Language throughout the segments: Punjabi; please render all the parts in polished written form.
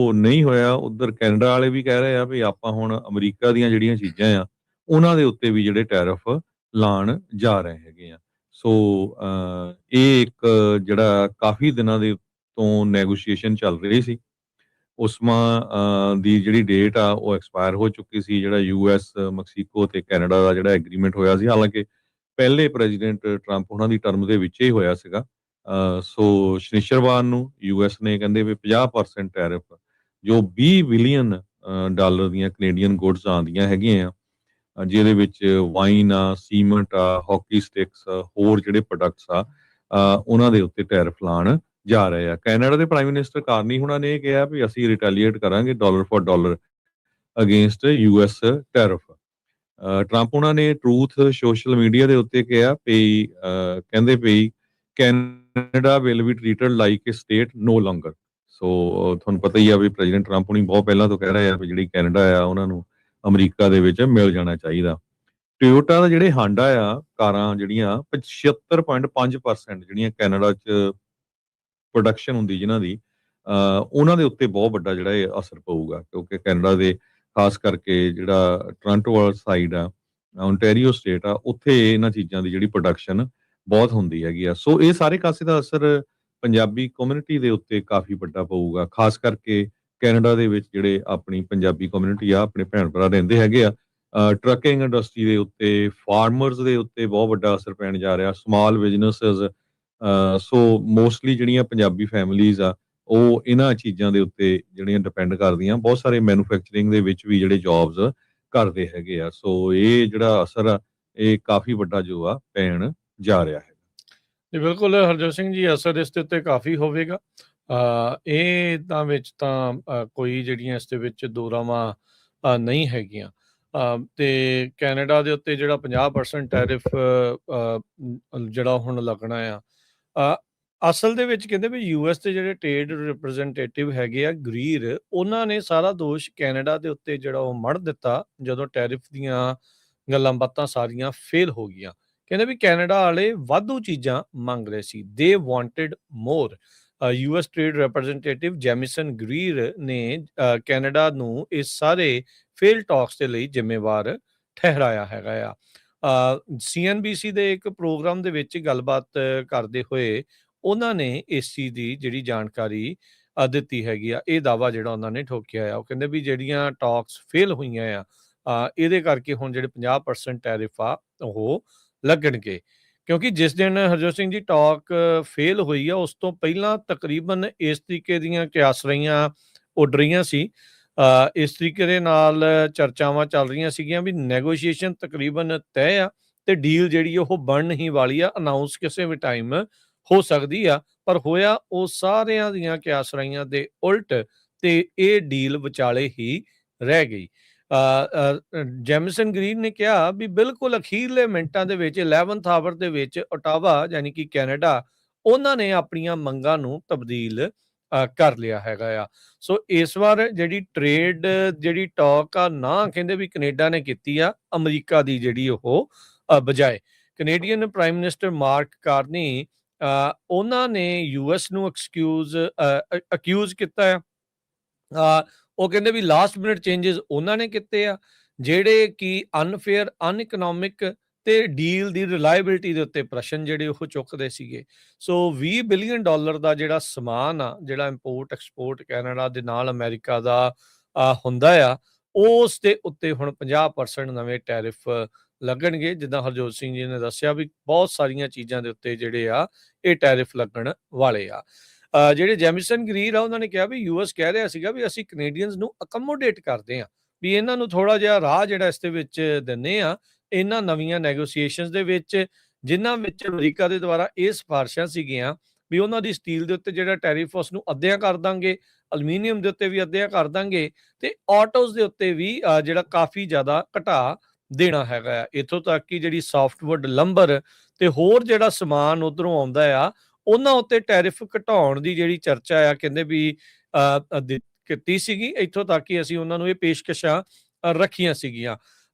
ਉਹ ਨਹੀਂ ਹੋਇਆ, ਉਧਰ ਕੈਨੇਡਾ ਵਾਲੇ ਵੀ ਕਹਿ ਰਹੇ ਆ ਵੀ ਆਪਾਂ ਹੁਣ ਅਮਰੀਕਾ ਦੀਆਂ ਜਿਹੜੀਆਂ ਚੀਜ਼ਾਂ ਆ ਉਹਨਾਂ ਦੇ ਉੱਤੇ ਵੀ ਜਿਹੜੇ ਟੈਰਿਫ ਲਾਉਣ ਜਾ ਰਹੇ ਹੈਗੇ ਆ। ਸੋ ਇਹ ਇੱਕ ਜਿਹੜਾ ਕਾਫੀ ਦਿਨਾਂ ਦੇ ਤੋਂ ਨੈਗੋਸ਼ੀਏਸ਼ਨ ਚੱਲ ਰਹੀ ਸੀ। ਉਸਮਾ ਦੀ ਜਿਹੜੀ ਡੇਟ ਆ ਉਹ ਐਕਸਪਾਇਰ ਹੋ ਚੁੱਕੀ ਸੀ। ਜਿਹੜਾ ਯੂਐਸ, ਮੈਕਸੀਕੋ ਤੇ ਕੈਨੇਡਾ ਦਾ ਜਿਹੜਾ ਐਗਰੀਮੈਂਟ ਹੋਇਆ ਸੀ, ਹਾਲਾਂਕਿ ਪਹਿਲੇ ਪ੍ਰੈਜ਼ੀਡੈਂਟ ਟਰੰਪ ਉਹਨਾਂ ਦੀ ਟਰਮ ਦੇ ਵਿੱਚ ਹੀ ਹੋਇਆ ਸੀਗਾ। ਸੋ ਸ਼ਨੀਚਰਵਾਰ ਨੂੰ ਯੂਐਸ ਨੇ ਕਹਿੰਦੇ ਵੀ 50% ਟੈਰਿਫ ਜੋ 20 ਬਿਲੀਅਨ ਡਾਲਰ ਦੀਆਂ ਕੈਨੇਡੀਅਨ ਗੁੱਡਸ ਆਉਂਦੀਆਂ ਹੈਗੀਆਂ ਆ, ਜਿਹਦੇ ਵਿੱਚ ਵਾਈਨ ਆ, ਸੀਮੈਂਟ ਆ, ਹਾਕੀ ਸਟਿਕਸ, ਹੋਰ ਜਿਹੜੇ ਪ੍ਰੋਡਕਟਸ ਆ, ਉਹਨਾਂ ਦੇ ਉੱਤੇ ਟੈਰਿਫ ਲਾਉਣ ਜਾ ਰਹੇ ਆ। ਕੈਨੇਡਾ ਦੇ ਪ੍ਰਾਈਮ ਮਿਨਿਸਟਰ ਕਾਰਨੀ ਹੁਣਾਂ ਨੇ ਇਹ ਕਿਹਾ ਵੀ ਅਸੀਂ ਰਿਟੈਲੀਏਟ ਕਰਾਂਗੇ dollar for dollar against US tariff. Trump ਉਹਨਾਂ ਨੇ ਟਰੂਥ ਸੋਸ਼ਲ ਮੀਡੀਆ ਦੇ ਉੱਤੇ ਕਿਹਾ ਵੀ ਕਹਿੰਦੇ ਵੀ Canada will be treated like a state no longer. So ਤੁਹਾਨੂੰ ਪਤਾ ਹੀ ਆ ਵੀ ਪ੍ਰੈਜ਼ੀਡੈਂਟ ਟਰੰਪ ਹੁਣੀ ਬਹੁਤ ਪਹਿਲਾਂ ਤੋਂ ਕਹਿ ਰਹੇ ਆ ਵੀ ਜਿਹੜੀ ਕੈਨੇਡਾ ਆ ਉਹਨਾਂ ਨੂੰ ਅਮਰੀਕਾ ਦੇ ਵਿੱਚ ਮਿਲ ਜਾਣਾ ਚਾਹੀਦਾ। ਟੋਯੋਟਾ ਦਾ ਜਿਹੜੇ ਹਾਂਡਾ ਆ ਕਾਰਾਂ ਜਿਹੜੀਆਂ 75.5% ਜਿਹੜੀਆਂ ਕੈਨੇਡਾ 'ਚ ਪ੍ਰੋਡਕਸ਼ਨ ਹੁੰਦੀ ਜਿਨ੍ਹਾਂ ਦੀ, ਉਹਨਾਂ ਦੇ ਉੱਤੇ ਬਹੁਤ ਵੱਡਾ ਜਿਹੜਾ ਇਹ ਅਸਰ ਪਊਗਾ, ਕਿਉਂਕਿ ਕੈਨੇਡਾ ਦੇ ਖਾਸ ਕਰਕੇ ਜਿਹੜਾ ਟੋਰਾਂਟੋ ਵਾਲਾ ਸਾਈਡ ਆ, ਓਨਟਾਰੀਓ ਸਟੇਟ ਆ, ਉੱਥੇ ਇਹਨਾਂ ਚੀਜ਼ਾਂ ਦੀ ਜਿਹੜੀ ਪ੍ਰੋਡਕਸ਼ਨ ਬਹੁਤ ਹੁੰਦੀ ਹੈਗੀ ਆ। ਸੋ ਇਹ ਸਾਰੇ ਕਾਸੇ ਦਾ ਅਸਰ ਪੰਜਾਬੀ ਕਮਿਊਨਿਟੀ ਦੇ ਉੱਤੇ ਕਾਫੀ ਵੱਡਾ ਪਊਗਾ, ਖਾਸ ਕਰਕੇ ਕੈਨੇਡਾ ਦੇ ਵਿੱਚ ਜਿਹੜੇ ਆਪਣੀ ਪੰਜਾਬੀ ਕਮਿਊਨਿਟੀ ਆ, ਆਪਣੇ ਭੈਣ ਭਰਾ ਰਹਿੰਦੇ ਹੈਗੇ ਆ। ਟਰੱਕਿੰਗ ਇੰਡਸਟਰੀ ਦੇ ਉੱਤੇ, ਫਾਰਮਰਸ ਦੇ ਉੱਤੇ ਬਹੁਤ ਵੱਡਾ ਅਸਰ ਪੈਣ ਜਾ ਰਿਹਾ, ਸਮਾਲ ਬਿਜ਼ਨੈਸਸ। ਸੋ ਮੋਸਟਲੀ ਜਿਹੜੀਆਂ ਪੰਜਾਬੀ ਫੈਮਿਲੀਜ਼ ਆ ਉਹ ਇਹਨਾਂ ਚੀਜ਼ਾਂ ਦੇ ਉੱਤੇ ਜਿਹੜੀਆਂ ਡਿਪੈਂਡ ਕਰਦੀਆਂ। ਬਹੁਤ ਸਾਰੇ ਮੈਨੂਫੈਕਚਰਿੰਗ ਦੇ ਵਿੱਚ ਵੀ ਜਿਹੜੇ ਜੌਬਸ ਕਰਦੇ ਹੈਗੇ ਆ। ਸੋ ਇਹ ਜਿਹੜਾ ਅਸਰ ਆ ਇਹ ਕਾਫੀ ਵੱਡਾ ਜੋ ਆ ਪੈਣ ਜਾ ਰਿਹਾ ਹੈ। ਜੀ ਬਿਲਕੁਲ ਹਰਜੋਤ ਸਿੰਘ ਜੀ, ਅਸਰ ਇਸ ਦੇ ਉੱਤੇ ਕਾਫੀ ਹੋਵੇਗਾ। ਇਹ ਤਾਂ ਵਿੱਚ ਤਾਂ ਕੋਈ ਜਿਹੜੀਆਂ ਇਸ ਦੇ ਵਿੱਚ ਦੋ ਰਾਵਾਂ ਨਹੀਂ ਹੈਗੀਆਂ। ਤੇ ਕੈਨੇਡਾ ਦੇ ਉੱਤੇ ਜਿਹੜਾ 50% ਟੈਰਿਫ ਜਿਹੜਾ ਹੁਣ ਲੱਗਣਾ ਆ, ਅਸਲ ਦੇ ਵਿੱਚ ਕਹਿੰਦੇ ਵੀ ਯੂਐਸ ਦੇ ਜਿਹੜੇ ਟ੍ਰੇਡ ਰਿਪਰੈਜ਼ੈਂਟੇਟਿਵ ਹੈਗੇ ਆ ਗਰੀਰ, ਉਹਨਾਂ ਨੇ ਸਾਰਾ ਦੋਸ਼ ਕੈਨੇਡਾ ਦੇ ਉੱਤੇ ਜਿਹੜਾ ਉਹ ਮੜ ਦਿੱਤਾ ਜਦੋਂ ਟੈਰਿਫ ਦੀਆਂ ਗੱਲਾਂ ਬਾਤਾਂ ਸਾਰੀਆਂ ਫੇਲ ਹੋ ਗਈਆਂ। ਕਹਿੰਦੇ ਵੀ ਕੈਨੇਡਾ ਵਾਲੇ ਵਾਧੂ ਚੀਜ਼ਾਂ ਮੰਗ ਰਹੇ ਸੀ, they wanted more. US trade representative Jamieson Greer ਨੇ ਕੈਨੇਡਾ ਨੂੰ ਇਸ ਸਾਰੇ ਫੇਲ ਟਾਕਸ ਦੇ ਲਈ ਜ਼ਿੰਮੇਵਾਰ ਠਹਿਰਾਇਆ ਹੈਗਾ ਆ। CNBC ਦੇ ਇੱਕ ਪ੍ਰੋਗਰਾਮ ਦੇ ਵਿੱਚ ਗੱਲਬਾਤ ਕਰਦੇ ਹੋਏ ਉਹਨਾਂ ਨੇ ਇਸ ਚੀਜ਼ ਦੀ ਜਿਹੜੀ ਜਾਣਕਾਰੀ ਦਿੱਤੀ ਹੈਗੀ ਆ। ਇਹ ਦਾਵਾ ਜਿਹੜਾ ਉਹਨਾਂ ਨੇ ਠੋਕਿਆ ਆ, ਉਹ ਕਹਿੰਦੇ ਵੀ ਜਿਹੜੀਆਂ ਟਾਕਸ ਫੇਲ ਹੋਈਆਂ ਆ, ਇਹਦੇ ਕਰਕੇ ਹੁਣ ਜਿਹੜੇ 50% ਟੈਰਿਫ ਆ ਉਹ ਲੱਗਣਗੇ। ਕਿਉਂਕਿ ਜਿਸ ਦਿਨ ਹਰਜੋਤ ਸਿੰਘ ਜੀ ਟਾਕ ਫੇਲ ਹੋਈ ਆ, ਉਸ ਤੋਂ ਪਹਿਲਾਂ ਤਕਰੀਬਨ ਇਸ ਤਰੀਕੇ ਦੀਆਂ ਕਿਆਸ ਰਹੀਆਂ ਉੱਡ ਰਹੀਆਂ ਸੀ। ਇਸ ਤਰੀਕੇ ਦੇ ਨਾਲ ਚਰਚਾਵਾਂ ਚੱਲ ਰਹੀਆਂ ਸੀਗੀਆਂ ਵੀ ਨੈਗੋਸ਼ੀਏਸ਼ਨ ਤਕਰੀਬਨ ਤੈਅ ਆ ਤੇ ਡੀਲ ਜਿਹੜੀ ਉਹ ਬਣਨ ਹੀ ਵਾਲੀ ਆ, ਅਨਾਉਂਸ ਕਿਸੇ ਵੀ ਟਾਈਮ ਹੋ ਸਕਦੀ ਆ। ਪਰ ਹੋਇਆ ਉਹ ਸਾਰਿਆਂ ਦੀਆਂ ਕਿਆਸ ਰਹੀਆਂ ਦੇ ਉਲਟ, ਤੇ ਇਹ ਡੀਲ ਵਿਚਾਲੇ ਹੀ ਰਹਿ ਗਈ। ਜੈਮਿਸਨ ਗਰੀਨ ਨੇ ਕਿਹਾ ਵੀ ਬਿਲਕੁਲ ਅਖੀਰਲੇ ਮਿੰਟਾਂ ਦੇ ਵਿੱਚ 11th ਆਵਰ ਦੇ ਵਿੱਚ ਓਟਾਵਾ ਯਾਨੀ ਕਿ ਕੈਨੇਡਾ, ਉਹਨਾਂ ਨੇ ਆਪਣੀਆਂ ਮੰਗਾਂ ਨੂੰ ਤਬਦੀਲ ਕਰ ਲਿਆ ਹੈਗਾ ਆ। ਸੋ ਇਸ ਵਾਰ ਜਿਹੜੀ ਟ੍ਰੇਡ ਜਿਹੜੀ ਟਾਕ ਆ ਨਾ, ਕਹਿੰਦੇ ਵੀ ਕੈਨੇਡਾ ਨੇ ਕੀਤੀ ਆ ਅਮਰੀਕਾ ਦੀ ਜਿਹੜੀ ਉਹ ਬਜਾਏ। Canadian prime minister mark Carney, ਉਹਨਾਂ ਨੇ ਯੂਐਸ ਨੂੰ ਅਕਿਊਜ਼ ਕੀਤਾ ਆ। ਉਹ ਕਹਿੰਦੇ ਵੀ ਲਾਸਟ ਮਿੰਟ ਚੇਂਜਸ ਉਹਨਾਂ ਨੇ ਕੀਤੇ ਆ, ਜਿਹੜੇ ਕਿ ਅਨਫੇਅਰ, ਅਨਇਕਨੋਮਿਕ ਤੇ ਡੀਲ ਦੀ ਰਿਲਾਇਬਿਲਿਟੀ ਦੇ ਉੱਤੇ ਪ੍ਰਸ਼ਨ ਜਿਹੜੇ ਉਹ ਚੁੱਕਦੇ ਸੀਗੇ। ਸੋ 20 ਬਿਲੀਅਨ ਡਾਲਰ ਦਾ ਜਿਹੜਾ ਸਮਾਨ ਆ, ਜਿਹੜਾ ਇੰਪੋਰਟ ਐਕਸਪੋਰਟ ਕੈਨੇਡਾ ਦੇ ਨਾਲ ਅਮਰੀਕਾ ਦਾ ਹੁੰਦਾ ਆ, ਉਸ ਦੇ ਉੱਤੇ ਹੁਣ 50% ਨਵੇਂ ਟੈਰਿਫ ਲੱਗਣਗੇ। ਜਿੱਦਾਂ ਹਰਜੋਤ ਸਿੰਘ ਜੀ ਨੇ ਦੱਸਿਆ ਵੀ ਬਹੁਤ ਸਾਰੀਆਂ ਚੀਜ਼ਾਂ ਦੇ ਉੱਤੇ ਜਿਹੜੇ ਆ ਇਹ ਟੈਰਿਫ ਲੱਗਣ ਵਾਲੇ ਆ। ਜਿਹੜੇ ਜੈਮਿਸਨ ਗਰੀਰ ਆ, ਉਹਨਾਂ ਨੇ ਕਿਹਾ ਵੀ ਯੂਐਸ ਕਹਿ ਰਿਹਾ ਸੀਗਾ ਵੀ ਅਸੀਂ ਕੈਨੇਡੀਅਨਸ ਨੂੰ ਅਕਮੋਡੇਟ ਕਰਦੇ ਆ, ਵੀ ਇਹਨਾਂ ਨੂੰ ਥੋੜਾ ਜਿਹਾ ਰਾਹ ਜਿਹੜਾ ਇਸ ਦੇ ਵਿੱਚ ਦਿੰਦੇ ਆ ਇਹਨਾਂ ਨਵੀਆਂ ਨੈਗੋਸੀਏਸ਼ਨਸ ਦੇ ਵਿੱਚ, ਜਿਨ੍ਹਾਂ ਵਿੱਚ ਅਮਰੀਕਾ ਦੇ ਦੁਆਰਾ ਇਹ ਸਿਫਾਰਿਸ਼ਾਂ ਸੀਗੀਆਂ ਵੀ ਉਹਨਾਂ ਦੀ ਸਟੀਲ ਦੇ ਉੱਤੇ ਜਿਹੜਾ ਟੈਰਿਫ ਉਸ ਨੂੰ ਅੱਧਿਆਂ ਕਰ ਦਾਂਗੇ, ਅਲਮੀਨੀਅਮ ਦੇ ਉੱਤੇ ਵੀ ਅੱਧਿਆਂ ਕਰ ਦਾਂਗੇ, ਤੇ ਆਟੋਸ ਦੇ ਉੱਤੇ ਵੀ ਜਿਹੜਾ ਕਾਫੀ ਜ਼ਿਆਦਾ ਘਟਾ ਦੇਣਾ ਹੈਗਾ ਆ। ਇੱਥੋਂ ਤੱਕ ਕਿ ਜਿਹੜੀ ਸਾਫਟਵੁੱਡ, ਲੰਬਰ ਤੇ ਹੋਰ ਜਿਹੜਾ ਸਮਾਨ ਉਧਰੋਂ ਆਉਂਦਾ ਆ, ਉਹਨਾਂ ਉੱਤੇ ਟੈਰਿਫ ਘਟਾਉਣ ਦੀ ਜਿਹੜੀ ਚਰਚਾ ਆ, ਕਹਿੰਦੇ ਵੀ ਕੀਤੀ ਸੀਗੀ। ਇੱਥੋਂ ਤੱਕ ਕਿ ਅਸੀਂ ਉਹਨਾਂ ਨੂੰ ਇਹ ਪੇਸ਼ਕਸ਼ਾਂ ਰੱਖੀਆਂ ਸੀਗੀਆਂ,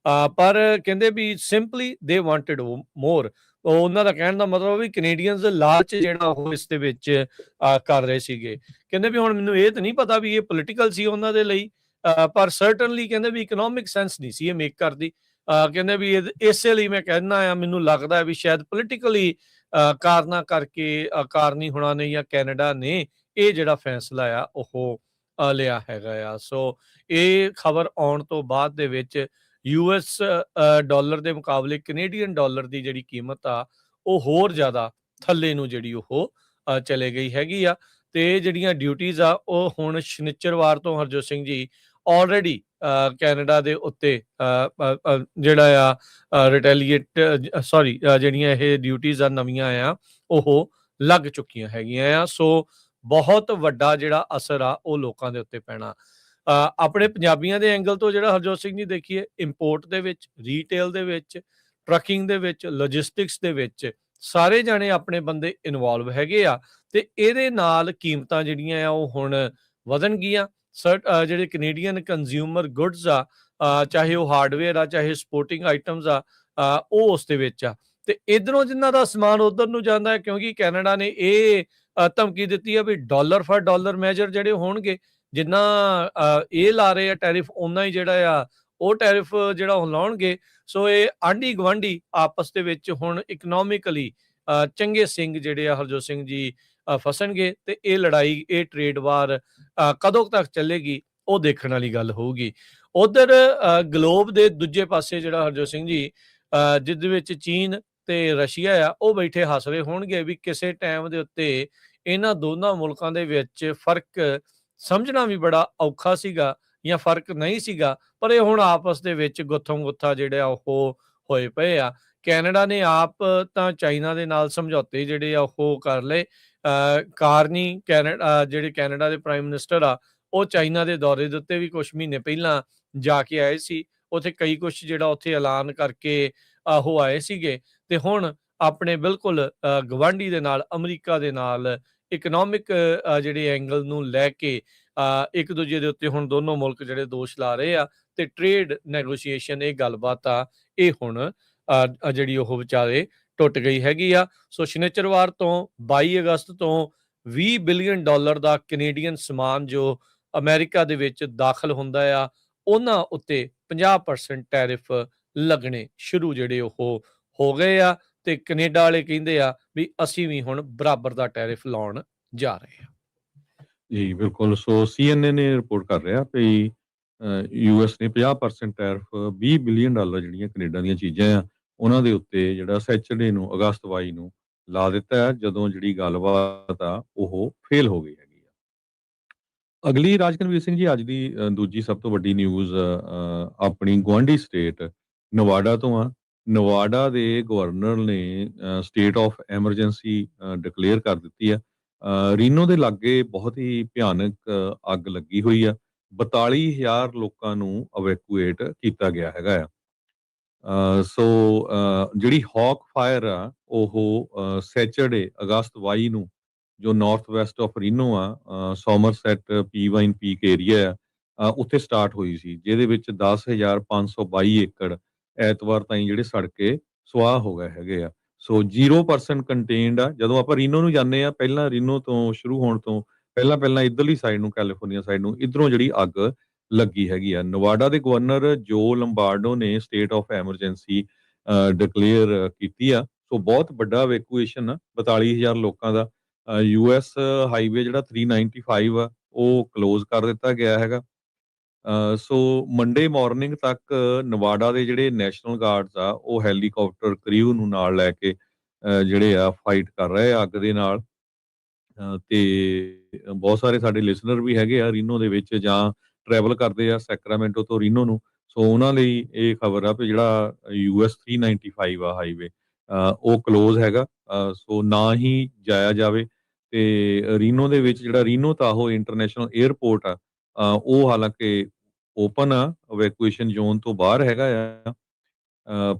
ਪਰ ਕਹਿੰਦੇ ਵੀ ਸਿੰਪਲੀ ਦੇ ਵਾਂਟਡ ਮੋਰ, ਉਹਨਾਂ ਦਾ ਕਹਿਣ ਦਾ ਮਤਲਬ ਵੀ ਕੈਨੇਡੀਅਨਸ ਲਾਲਚ ਜਿਹੜਾ ਉਹ ਇਸ ਦੇ ਵਿੱਚ ਕਰ ਰਹੇ ਸੀਗੇ। ਕਹਿੰਦੇ ਵੀ ਹੁਣ ਮੈਨੂੰ ਇਹ ਤਾਂ ਨਹੀਂ ਪਤਾ ਵੀ ਇਹ ਪੋਲੀਟੀਕਲ ਸੀ ਉਹਨਾਂ ਦੇ ਲਈ, ਪਰ ਸਰਟਨਲੀ ਕਹਿੰਦੇ ਵੀ ਇਕਨੋਮਿਕ ਸੈਂਸ ਨਹੀਂ ਸੀ ਇਹ ਮੇਕ ਕਰਦੀ। ਕਹਿੰਦੇ ਵੀ ਇਸੇ ਲਈ ਮੈਂ ਕਹਿੰਦਾ ਆ, ਮੈਨੂੰ ਲੱਗਦਾ ਵੀ ਸ਼ਾਇਦ ਪੋਲੀਟੀਕਲੀ ਕਾਰਨਾਂ ਕਰਕੇ ਕਾਰਨੀ ਹੋਣਾ ਨੇ ਜਾਂ ਕੈਨੇਡਾ ਨੇ ਇਹ ਜਿਹੜਾ ਫੈਸਲਾ ਆ ਉਹ ਲਿਆ ਹੈਗਾ ਆ। ਸੋ ਇਹ ਖਬਰ ਆਉਣ ਤੋਂ ਬਾਅਦ ਦੇ ਵਿੱਚ ਯੂਐਸ ਡਾਲਰ ਦੇ ਮੁਕਾਬਲੇ ਕੈਨੇਡੀਅਨ ਡਾਲਰ ਦੀ ਜਿਹੜੀ ਕੀਮਤ ਆ ਉਹ ਹੋਰ ਜ਼ਿਆਦਾ ਥੱਲੇ ਨੂੰ ਜਿਹੜੀ ਉਹ ਚਲੇ ਗਈ ਹੈਗੀ ਆ। ਤੇ ਜਿਹੜੀਆਂ ਡਿਊਟੀਜ਼ ਆ ਉਹ ਹੁਣ ਸ਼ਨੀਚਰਵਾਰ ਤੋਂ ਹਰਜੋਤ ਸਿੰਘ ਜੀ ਆਲਰੇਡੀ ਕੈਨੇਡਾ ਦੇ ਉੱਤੇ ਜਿਹੜਾ ਆ ਰਿਟੈਲੀਏਟ ਸੌਰੀ ਜਿਹੜੀਆਂ ਇਹ ਡਿਊਟੀਜ਼ ਆ ਨਵੀਆਂ ਆ ਉਹ ਲੱਗ ਚੁੱਕੀਆਂ ਹੈਗੀਆਂ ਆ। ਸੋ ਬਹੁਤ ਵੱਡਾ ਜਿਹੜਾ ਅਸਰ ਆ ਉਹ ਲੋਕਾਂ ਦੇ ਉੱਤੇ ਪੈਣਾ। ਆਪਣੇ ਪੰਜਾਬੀਆਂ ਦੇ ਐਂਗਲ ਤੋਂ ਜਿਹੜਾ ਹਰਜੋਤ ਸਿੰਘ ਜੀ ਦੇਖੀਏ, ਇੰਪੋਰਟ ਦੇ ਵਿੱਚ, ਰੀਟੇਲ ਦੇ ਵਿੱਚ, ਟਰੱਕਿੰਗ ਦੇ ਵਿੱਚ, ਲੌਜਿਸਟਿਕਸ ਦੇ ਵਿੱਚ ਸਾਰੇ ਜਾਣੇ ਆਪਣੇ ਬੰਦੇ ਇਨਵੋਲਵ ਹੈਗੇ ਆ ਤੇ ਇਹਦੇ ਨਾਲ ਕੀਮਤਾਂ ਜਿਹੜੀਆਂ ਆ ਉਹ ਹੁਣ ਵਧਣਗੀਆਂ। ਜਿਹੜੇ ਕੈਨੇਡੀਅਨ ਕੰਜ਼ਿਊਮਰ ਗੁੱਡਸ ਆ, ਚਾਹੇ ਉਹ ਹਾਰਡਵੇਅਰ ਆ, ਚਾਹੇ ਸਪੋਰਟਿੰਗ ਆਈਟਮਸ ਆ, ਉਹ ਉਸ ਦੇ ਵਿੱਚ ਆ। ਤੇ ਇਧਰੋਂ ਜਿਨ੍ਹਾਂ ਦਾ ਸਮਾਨ ਉਧਰ ਨੂੰ ਜਾਂਦਾ ਹੈ, ਕਿਉਂਕਿ ਕੈਨੇਡਾ ਨੇ ਇਹ ਧਮਕੀ ਦਿੱਤੀ ਆ ਵੀ ਡਾਲਰ ਫਾਰ ਡਾਲਰ ਮੈਜਰ ਜਿਹੜੇ ਹੋਣਗੇ, ਜਿੰਨਾ ਇਹ ਲਾ ਰਹੇ ਆ ਟੈਰਿਫ, ਓਨਾ ਹੀ ਜਿਹੜਾ ਆ ਉਹ ਟੈਰਿਫ ਜਿਹੜਾ ਉਹ ਲਾਉਣਗੇ। ਸੋ ਇਹ ਆਂਢੀ ਗੁਆਂਢੀ ਆਪਸ ਦੇ ਵਿੱਚ ਹੁਣ ਇਕਨੋਮਿਕਲੀ ਚੰਗੇ ਸਿੰਘ ਜਿਹੜੇ ਆ ਹਰਜੋਤ ਸਿੰਘ ਜੀ ਫਸਣਗੇ ਤੇ ਇਹ ਲੜਾਈ, ਇਹ ਟ੍ਰੇਡ ਵਾਰ ਕਦੋਂ ਤੱਕ ਚੱਲੇਗੀ ਉਹ ਦੇਖਣ ਵਾਲੀ ਗੱਲ ਹੋਊਗੀ। ਉਧਰ ਗਲੋਬ ਦੇ ਦੂਜੇ ਪਾਸੇ ਜਿਹੜਾ ਹਰਜੋਤ ਸਿੰਘ ਜੀ ਜਿਹਦੇ ਵਿੱਚ ਚੀਨ ਤੇ ਰਸ਼ੀਆ ਆ ਉਹ ਬੈਠੇ ਹੱਸ ਰਹੇ ਹੋਣਗੇ ਵੀ ਕਿਸੇ ਟਾਈਮ ਦੇ ਉੱਤੇ ਇਹਨਾਂ ਦੋਨਾਂ ਮੁਲਕਾਂ ਦੇ ਵਿੱਚ ਫਰਕ ਸਮਝਣਾ ਵੀ ਬੜਾ ਔਖਾ ਸੀਗਾ ਜਾਂ ਫਰਕ ਨਹੀਂ ਸੀਗਾ, ਪਰ ਇਹ ਹੁਣ ਆਪਸ ਦੇ ਵਿੱਚ ਗੁੱਥਮ ਗੁੱਥਾ ਜਿਹੜਾ ਉਹ ਹੋਏ ਪਏ ਆ। ਕੈਨੇਡਾ ਨੇ ਆਪ ਤਾਂ ਚਾਈਨਾ ਦੇ ਨਾਲ ਸਮਝੌਤੇ ਜਿਹੜੇ ਆ ਉਹ ਕਰ ਲਏ। ਕਾਰਨੀ ਜਿਹੜੇ ਕੈਨੇਡਾ ਦੇ ਪ੍ਰਾਈਮ ਮਿਨਿਸਟਰ ਆ ਉਹ ਚਾਈਨਾ ਦੇ ਦੌਰੇ ਦੇ ਉੱਤੇ ਵੀ ਕੁਝ ਮਹੀਨੇ ਪਹਿਲਾਂ ਜਾ ਕੇ ਆਏ ਸੀ। ਉੱਥੇ ਕਈ ਕੁਛ ਜਿਹੜਾ ਉੱਥੇ ਐਲਾਨ ਕਰਕੇ ਉਹ ਆਏ ਸੀਗੇ ਤੇ ਹੁਣ ਆਪਣੇ ਬਿਲਕੁਲ ਗਵਾਂਢੀ ਦੇ ਨਾਲ, ਅਮਰੀਕਾ ਦੇ ਨਾਲ ਇਕਨੋਮਿਕ ਜਿਹੜੇ ਐਂਗਲ ਨੂੰ ਲੈ ਕੇ ਇੱਕ ਦੂਜੇ ਦੇ ਉੱਤੇ ਹੁਣ ਦੋਨੋਂ ਮੁਲਕ ਜਿਹੜੇ ਦੋਸ਼ ਲਾ ਰਹੇ ਆ ਤੇ ਟ੍ਰੇਡ ਨੈਗੋਸ਼ੀਏਸ਼ਨ, ਇਹ ਗੱਲਬਾਤ ਆ ਇਹ ਹੁਣ ਜਿਹੜੀ ਉਹ ਵਿਚਾਰੇ ਟੁੱਟ ਗਈ ਹੈਗੀ ਆ। ਸੋ ਸ਼ਨੀਚਰਵਾਰ ਤੋਂ 22 ਅਗਸਤ ਤੋਂ $20 ਬਿਲੀਅਨ ਦਾ ਕੈਨੇਡੀਅਨ ਸਮਾਨ ਜੋ ਅਮਰੀਕਾ ਦੇ ਵਿੱਚ ਦਾਖਲ ਹੁੰਦਾ ਆ ਉਹਨਾਂ ਉੱਤੇ 50% ਟੈਰਿਫ ਲੱਗਣੇ ਸ਼ੁਰੂ ਜਿਹੜੇ ਉਹ ਹੋ ਗਏ ਆ ਤੇ ਕੈਨੇਡਾ ਵਾਲੇ ਕਹਿੰਦੇ ਆ ਵੀ ਅਸੀਂ ਵੀ ਹੁਣ ਬਰਾਬਰ ਦਾ ਟੈਰਿਫ ਲਾਉਣ ਜਾ ਰਹੇ ਆ। ਜੀ ਬਿਲਕੁਲ। ਸੋ CNN ਨੇ ਰਿਪੋਰਟ ਕਰ ਰਿਹਾ ਵੀ ਯੂਐਸ ਨੇ 50% ਟੈਰਿਫ $20 ਬਿਲੀਅਨ ਜਿਹੜੀਆਂ ਕੈਨੇਡਾ ਦੀਆਂ ਚੀਜ਼ਾਂ ਆ ਉਹਨਾਂ ਦੇ ਉੱਤੇ ਜਿਹੜਾ ਸੈਚਰਡੇ ਨੂੰ ਅਗਸਤ 22 ਨੂੰ ਲਾ ਦਿੱਤਾ ਹੈ, ਜਦੋਂ ਜਿਹੜੀ ਗੱਲਬਾਤ ਆ ਉਹ ਫੇਲ ਹੋ ਗਈ ਹੈਗੀ ਆ। ਅਗਲੀ ਰਾਜਕਨਵੀਰ ਸਿੰਘ ਜੀ, ਅੱਜ ਦੀ ਦੂਜੀ ਸਭ ਤੋਂ ਵੱਡੀ ਨਿਊਜ਼ ਆਪਣੀ ਗੁਆਂਢੀ ਸਟੇਟ ਨਵਾਡਾ ਤੋਂ ਆ। ਨਵਾਡਾ ਦੇ ਗਵਰਨਰ ਨੇ ਸਟੇਟ ਆਫ ਐਮਰਜੈਂਸੀ ਡਿਕਲੇਅਰ ਕਰ ਦਿੱਤੀ ਆ। ਰੀਨੋ ਦੇ ਲਾਗੇ ਬਹੁਤ ਹੀ ਭਿਆਨਕ ਅੱਗ ਲੱਗੀ ਹੋਈ ਆ। 42,000 ਲੋਕਾਂ ਨੂੰ ਅਵੈਕੂਏਟ ਕੀਤਾ ਗਿਆ ਹੈਗਾ ਆ। ਸੋ ਜਿਹੜੀ ਹੌਕ ਫਾਇਰ ਆ ਉਹ ਸੈਚਰਡੇ ਅਗਸਤ 22 ਨੂੰ ਜੋ ਨਾਰਥ ਵੈਸਟ ਆਫ ਰੀਨੋ ਆ, ਸੋਮਰਸੈਟ ਪੀਵਾਈਨ ਪੀਕ ਏਰੀਆ ਆ, ਉੱਥੇ ਸਟਾਰਟ ਹੋਈ ਸੀ, ਜਿਹਦੇ ਵਿੱਚ 10,522 ਏਕੜ ਐਤਵਾਰ ਤਾਈਂ ਜਿਹੜੇ ਸੜ ਕੇ ਸੁਆਹ ਹੋ ਗਏ ਹੈਗੇ ਆ। ਸੋ 0% ਕੰਟੇਨਡ ਆ। ਜਦੋਂ ਆਪਾਂ ਰੀਨੋ ਨੂੰ ਜਾਂਦੇ ਆ, ਪਹਿਲਾਂ ਰੀਨੋ ਤੋਂ ਸ਼ੁਰੂ ਹੋਣ ਤੋਂ ਪਹਿਲਾਂ ਇੱਧਰਲੀ ਸਾਈਡ ਨੂੰ, ਕੈਲੀਫੋਰਨੀਆ ਸਾਈਡ ਨੂੰ, ਇੱਧਰੋਂ ਜਿਹੜੀ ਅੱਗ ਲੱਗੀ ਹੈਗੀ ਆ। ਨਵਾਡਾ ਦੇ ਗਵਰਨਰ ਜੋ ਲੰਬਾਰਡੋ ਨੇ ਸਟੇਟ ਆਫ ਐਮਰਜੈਂਸੀ ਡਿਕਲੇਅਰ ਕੀਤੀ ਆ। ਸੋ ਬਹੁਤ ਵੱਡਾ ਇਵੈਕੂਏਸ਼ਨ ਆ 42,000 ਲੋਕਾਂ ਦਾ। ਯੂਐਸ ਹਾਈਵੇ ਜਿਹੜਾ 395 ਆ ਉਹ ਕਲੋਜ਼ ਕਰ ਦਿੱਤਾ ਗਿਆ ਹੈਗਾ। ਸੋ ਮੰਡੇ ਮਾਰਨਿੰਗ ਤੱਕ ਨਵਾਡਾ ਦੇ ਜਿਹੜੇ ਨੈਸ਼ਨਲ ਗਾਰਡਸ ਆ ਉਹ ਹੈਲੀਕਾਪਟਰ ਕ੍ਰਿਊ ਨੂੰ ਨਾਲ ਲੈ ਕੇ ਜਿਹੜੇ ਆ ਫਾਈਟ ਕਰ ਰਹੇ ਆ ਅੱਗ ਦੇ ਨਾਲ। ਤੇ ਬਹੁਤ ਸਾਰੇ ਸਾਡੇ ਲਿਸਨਰ ਵੀ ਹੈਗੇ ਆ ਰੀਨੋ ਦੇ ਵਿੱਚ ਜਾਂ ਟਰੈਵਲ ਕਰਦੇ ਆ ਸੈਕਰਾਮੈਂਟੋ ਤੋਂ ਰੀਨੋ ਨੂੰ। ਸੋ ਉਹਨਾਂ ਲਈ ਇਹ ਖਬਰ ਆ ਵੀ ਜਿਹੜਾ ਯੂਐਸ 395 ਆ ਹਾਈਵੇ ਉਹ ਕਲੋਜ਼ ਹੈਗਾ। ਸੋ ਨਾ ਹੀ ਜਾਇਆ ਜਾਵੇ। ਤੇ ਰੀਨੋ ਦੇ ਵਿੱਚ ਜਿਹੜਾ ਰੀਨੋ ਤਾਹੋ ਇੰਟਰਨੈਸ਼ਨਲ 에ਅਰਪੋਰਟ ਆ ਉਹ ਹਾਲਾਂਕਿ ਓਪਨ ਆ, ਇਵੈਕੂਏਸ਼ਨ ਜ਼ੋਨ ਤੋਂ ਬਾਹਰ ਹੈਗਾ ਆ।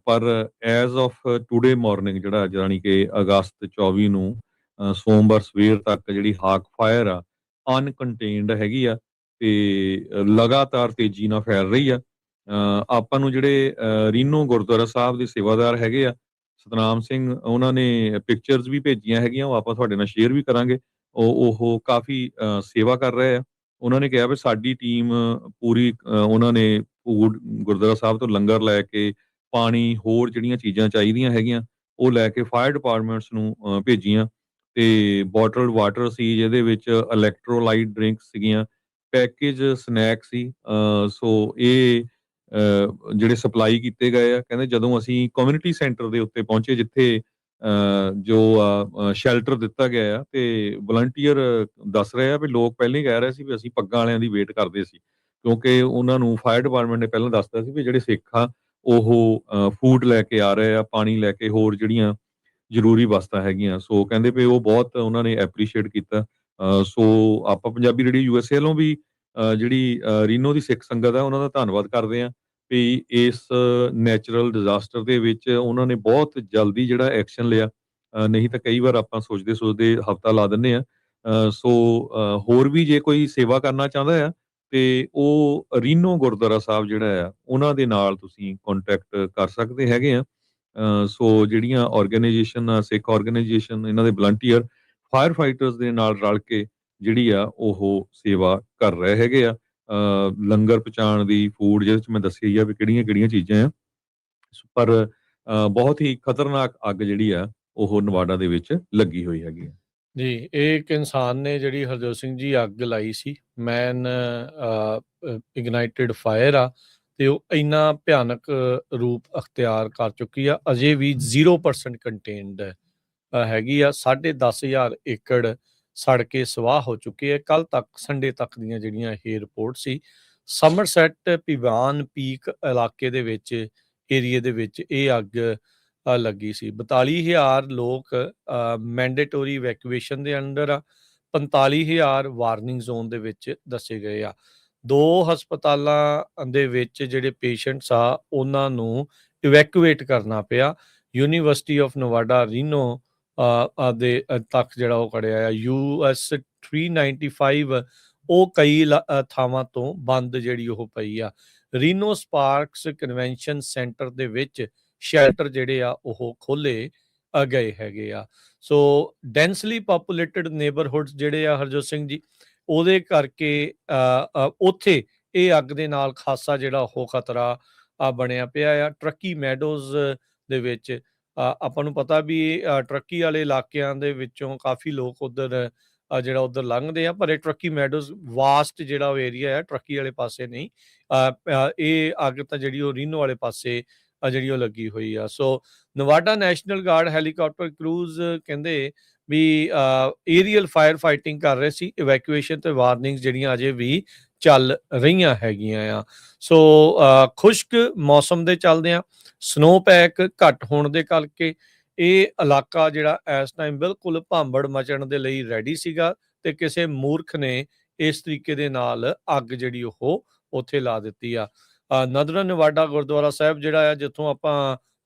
ਪਰ ਐਜ਼ ਆਫ ਟੂਡੇ ਮਾਰਨਿੰਗ ਜਿਹੜਾ ਜਾਣੀ ਕਿ ਅਗਸਤ 24 ਨੂੰ ਸੋਮਵਾਰ ਸਵੇਰ ਤੱਕ ਜਿਹੜੀ ਹਾਕ ਫਾਇਰ ਆ ਅਨਕੰਟੇਨਡ ਹੈਗੀ ਆ ਤੇ ਲਗਾਤਾਰ ਤੇਜ਼ੀ ਨਾਲ ਫੈਲ ਰਹੀ ਆ। ਆਪਾਂ ਨੂੰ ਜਿਹੜੇ ਰੀਨੋ ਗੁਰਦੁਆਰਾ ਸਾਹਿਬ ਦੇ ਸੇਵਾਦਾਰ ਹੈਗੇ ਆ, ਸਤਨਾਮ ਸਿੰਘ ਉਹਨਾਂ ਨੇ ਪਿਕਚਰਸ ਵੀ ਭੇਜੀਆਂ ਹੈਗੀਆਂ, ਉਹ ਆਪਾਂ ਤੁਹਾਡੇ ਨਾਲ ਸ਼ੇਅਰ ਵੀ ਕਰਾਂਗੇ। ਉਹ ਕਾਫੀ ਸੇਵਾ ਕਰ ਰਹੇ ਆ। ਉਹਨਾਂ ਨੇ ਕਿਹਾ ਵੀ ਸਾਡੀ ਟੀਮ ਪੂਰੀ ਉਹਨਾਂ ਨੇ ਫੂਡ ਗੁਰਦੁਆਰਾ ਸਾਹਿਬ ਤੋਂ ਲੰਗਰ ਲੈ ਕੇ, ਪਾਣੀ, ਹੋਰ ਜਿਹੜੀਆਂ ਚੀਜ਼ਾਂ ਚਾਹੀਦੀਆਂ ਹੈਗੀਆਂ ਉਹ ਲੈ ਕੇ ਫਾਇਰ ਡਿਪਾਰਟਮੈਂਟਸ ਨੂੰ ਭੇਜੀਆਂ, ਤੇ ਬੋਟਲਡ ਵਾਟਰ ਸੀ ਜਿਹਦੇ ਵਿੱਚ ਇਲੈਕਟ੍ਰੋਲਾਈਟ ਡਰਿੰਕਸ ਸੀਗੀਆਂ, ਪੈਕੇਜ ਸਨੈਕ ਸੀ। ਸੋ ਇਹ ਜਿਹੜੇ ਸਪਲਾਈ ਕੀਤੇ ਗਏ ਆ। ਕਹਿੰਦੇ ਜਦੋਂ ਅਸੀਂ ਕਮਿਊਨਿਟੀ ਸੈਂਟਰ ਦੇ ਉੱਤੇ ਪਹੁੰਚੇ ਜਿੱਥੇ ਜੋ ਸ਼ੈਲਟਰ ਦਿੱਤਾ ਗਿਆ ਆ, ਤੇ ਵਲੰਟੀਅਰ ਦੱਸ ਰਹੇ ਆ ਵੀ ਲੋਕ ਪਹਿਲਾਂ ਹੀ ਕਹਿ ਰਹੇ ਸੀ ਵੀ ਅਸੀਂ ਪੱਗਾਂ ਵਾਲਿਆਂ ਦੀ ਵੇਟ ਕਰਦੇ ਸੀ, ਕਿਉਂਕਿ ਉਹਨਾਂ ਨੂੰ ਫਾਇਰ ਡਿਪਾਰਟਮੈਂਟ ਨੇ ਪਹਿਲਾਂ ਦੱਸਤਾ ਸੀ ਵੀ ਜਿਹੜੇ ਸਿੱਖ ਆ ਉਹ ਫੂਡ ਲੈ ਕੇ ਆ ਰਹੇ ਆ, ਪਾਣੀ ਲੈ ਕੇ, ਹੋਰ ਜਿਹੜੀਆਂ ਜ਼ਰੂਰੀ ਵਸਤਾਂ ਹੈਗੀਆਂ। ਸੋ ਕਹਿੰਦੇ ਵੀ ਉਹ ਬਹੁਤ ਉਹਨਾਂ ਨੇ ਐਪਰੀਸ਼ੀਏਟ ਕੀਤਾ। ਸੋ ਆਪਾਂ ਪੰਜਾਬੀ ਰੇਡੀਓ USA ਵੱਲੋਂ ਵੀ ਜਿਹੜੀ ਰੀਨੋ ਦੀ ਸਿੱਖ ਸੰਗਤ ਹੈ ਉਹਨਾਂ ਦਾ ਧੰਨਵਾਦ ਕਰਦੇ ਹਾਂ ਵੀ ਇਸ ਨੈਚੁਰਲ ਡਿਜ਼ਾਸਟਰ ਦੇ ਵਿੱਚ ਉਹਨਾਂ ਨੇ ਬਹੁਤ ਜਲਦੀ ਜਿਹੜਾ ਐਕਸ਼ਨ ਲਿਆ। ਨਹੀਂ ਤਾਂ ਕਈ ਵਾਰ ਆਪਾਂ ਸੋਚਦੇ ਸੋਚਦੇ ਹਫਤਾ ਲਾ ਦਿੰਦੇ ਆ। ਸੋ ਹੋਰ ਵੀ ਜੇ ਕੋਈ ਸੇਵਾ ਕਰਨਾ ਚਾਹੁੰਦਾ ਆ ਤੇ ਉਹ ਰੀਨੋ ਗੁਰਦੁਆਰਾ ਸਾਹਿਬ ਜਿਹੜਾ ਆ ਉਹਨਾਂ ਦੇ ਨਾਲ ਤੁਸੀਂ ਕੰਟੈਕਟ ਕਰ ਸਕਦੇ ਹੈਗੇ ਆ। ਸੋ ਜਿਹੜੀਆਂ ਆਰਗੇਨਾਈਜੇਸ਼ਨ, ਸਿੱਖ ਆਰਗੇਨਾਈਜੇਸ਼ਨ, ਇਹਨਾਂ ਦੇ ਵਲੰਟੀਅਰ ਫਾਇਰ ਫਾਈਟਰਸ ਦੇ ਨਾਲ ਰਲ ਕੇ ਜਿਹੜੀ ਆ ਉਹ ਸੇਵਾ ਕਰ ਰਹੇ ਹੈਗੇ ਆ। ਲੰਗਰ ਪਹੁੰਚਾਉਣ ਦੀ, ਫੂਡ ਜਿਹਦੇ ਚ ਮੈਂ ਦੱਸਿਆ ਹੀ ਆ ਵੀ ਕਿਹੜੀਆਂ ਕਿਹੜੀਆਂ ਚੀਜ਼ਾਂ ਆ। ਪਰ ਬਹੁਤ ਹੀ ਖਤਰਨਾਕ ਅੱਗ ਜਿਹੜੀ ਆ ਉਹ ਨਵਾਡਾ ਦੇ ਵਿੱਚ ਲੱਗੀ ਹੋਈ ਹੈਗੀ ਆ। ਜੀ, ਇਹ ਇੱਕ ਇਨਸਾਨ ਨੇ ਜਿਹੜੀ ਹਰਜੋਤ ਸਿੰਘ ਜੀ ਅੱਗ ਲਾਈ ਸੀ, ਮੈਨ ਇਗਨਾਈਟਿਡ ਫਾਇਰ ਆ, ਤੇ ਉਹ ਇੰਨਾ ਭਿਆਨਕ ਰੂਪ ਅਖਤਿਆਰ ਕਰ ਚੁੱਕੀ ਆ, ਅਜੇ ਵੀ 0% ਕੰਟੇਨਡ ਹੈਗੀ ਆ। 10,500 ਏਕੜ ਸੜ ਕੇ ਸਵਾਹ ਹੋ ਚੁੱਕੇ ਆ। ਕੱਲ ਤੱਕ, ਸੰਡੇ ਤੱਕ ਦੀਆਂ ਜਿਹੜੀਆਂ ਇਹ ਰਿਪੋਰਟ ਸੀ, ਸਮਰਸੈਟ ਭਿਵਾਨ ਪੀਕ ਇਲਾਕੇ ਦੇ ਵਿੱਚ, ਏਰੀਏ ਦੇ ਵਿੱਚ ਇਹ ਅੱਗ ਲੱਗੀ ਸੀ। 42,000 ਲੋਕ ਮੈਂਡੇਟੋਰੀ ਇਵੈਕੂਏਸ਼ਨ ਦੇ ਅੰਡਰ ਆ, 45,000 ਵਾਰਨਿੰਗ ਜ਼ੋਨ ਦੇ ਵਿੱਚ ਦੱਸੇ ਗਏ ਆ। 2 ਹਸਪਤਾਲਾਂ ਦੇ ਵਿੱਚ ਜਿਹੜੇ ਪੇਸ਼ੈਂਟਸ ਆ ਉਹਨਾਂ ਨੂੰ ਇਵੈਕੂਏਟ ਕਰਨਾ ਪਿਆ। ਯੂਨੀਵਰਸਿਟੀ ਆਫ ਨਵਾਡਾ ਰੀਨੋ ਦੇ ਤੱਕ ਜਿਹੜਾ ਉਹ ਖੜਿਆ ਆ। US 395 ਉਹ ਕਈ ਥਾਵਾਂ ਤੋਂ ਬੰਦ ਜਿਹੜੀ ਉਹ ਪਈ ਆ। ਰੀਨੋ ਸਪਾਰਕਸ ਕਨਵੈਨਸ਼ਨ ਸੈਂਟਰ ਦੇ ਵਿੱਚ ਸ਼ੈਲਟਰ ਜਿਹੜੇ ਆ ਉਹ ਖੋਲੇ ਗਏ ਹੈਗੇ ਆ। ਸੋ ਡੈਂਸਲੀ ਪੋਪੂਲੇਟਡ ਨੇਬਰਹੁੱਡਸ ਜਿਹੜੇ ਆ ਹਰਜੋਤ ਸਿੰਘ ਜੀ, ਉਹਦੇ ਕਰਕੇ ਉੱਥੇ ਇਹ ਅੱਗ ਦੇ ਨਾਲ ਖਾਸਾ ਜਿਹੜਾ ਉਹ ਖਤਰਾ ਬਣਿਆ ਪਿਆ ਆ। ਟਰੱਕੀ ਮੈਡੋਜ਼ ਦੇ ਵਿੱਚ ਆਪਾਂ ਨੂੰ ਪਤਾ ਵੀ ਟਰੱਕੀ ਵਾਲੇ ਇਲਾਕਿਆਂ ਦੇ ਵਿੱਚੋਂ ਕਾਫੀ ਲੋਕ ਉਧਰ ਜਿਹੜਾ ਉਧਰ ਲੰਘਦੇ ਆ, ਪਰ ਇਹ ਟਰੱਕੀ ਮੈਡੋਜ਼ ਵਾਸਟ ਜਿਹੜਾ ਉਹ ਏਰੀਆ ਆ, ਟਰੱਕੀ ਵਾਲੇ ਪਾਸੇ ਨਹੀਂ। ਇਹ ਅੱਗ ਤਾਂ ਜਿਹੜੀ ਉਹ ਰੀਨੋ ਵਾਲੇ ਪਾਸੇ ਜਿਹੜੀ ਉਹ ਲੱਗੀ ਹੋਈ ਆ। ਸੋ ਨਵਾਡਾ ਨੈਸ਼ਨਲ ਗਾਰਡ ਹੈਲੀਕਾਪਟਰ ਕਰੂਜ਼ ਕਹਿੰਦੇ ਵੀ ਏਰੀਅਲ ਫਾਇਰ ਫਾਈਟਿੰਗ ਕਰ ਰਹੇ ਸੀ। ਇਵੈਕੂਏਸ਼ਨ ਤੇ ਵਾਰਨਿੰਗਸ ਜਿਹੜੀਆਂ ਅਜੇ ਵੀ ਚੱਲ ਰਹੀਆਂ ਹੈਗੀਆਂ ਆ। ਸੋ ਖੁਸ਼ਕ ਮੌਸਮ ਦੇ ਚੱਲਦਿਆਂ, ਸਨੋ ਪੈਕ ਘੱਟ ਹੋਣ ਦੇ ਕਰਕੇ ਇਹ ਇਲਾਕਾ ਜਿਹੜਾ ਇਸ ਟਾਈਮ ਬਿਲਕੁਲ ਭਾਂਬੜ ਮਚਣ ਦੇ ਲਈ ਰੈਡੀ ਸੀਗਾ, ਤੇ ਕਿਸੇ ਮੂਰਖ ਨੇ ਇਸ ਤਰੀਕੇ ਦੇ ਨਾਲ ਅੱਗ ਜਿਹੜੀ ਉਹ ਉੱਥੇ ਲਾ ਦਿੱਤੀ ਆ। ਨਦਰਨ ਨਵਾਡਾ ਗੁਰਦੁਆਰਾ ਸਾਹਿਬ ਜਿਹੜਾ ਆ, ਜਿੱਥੋਂ ਆਪਾਂ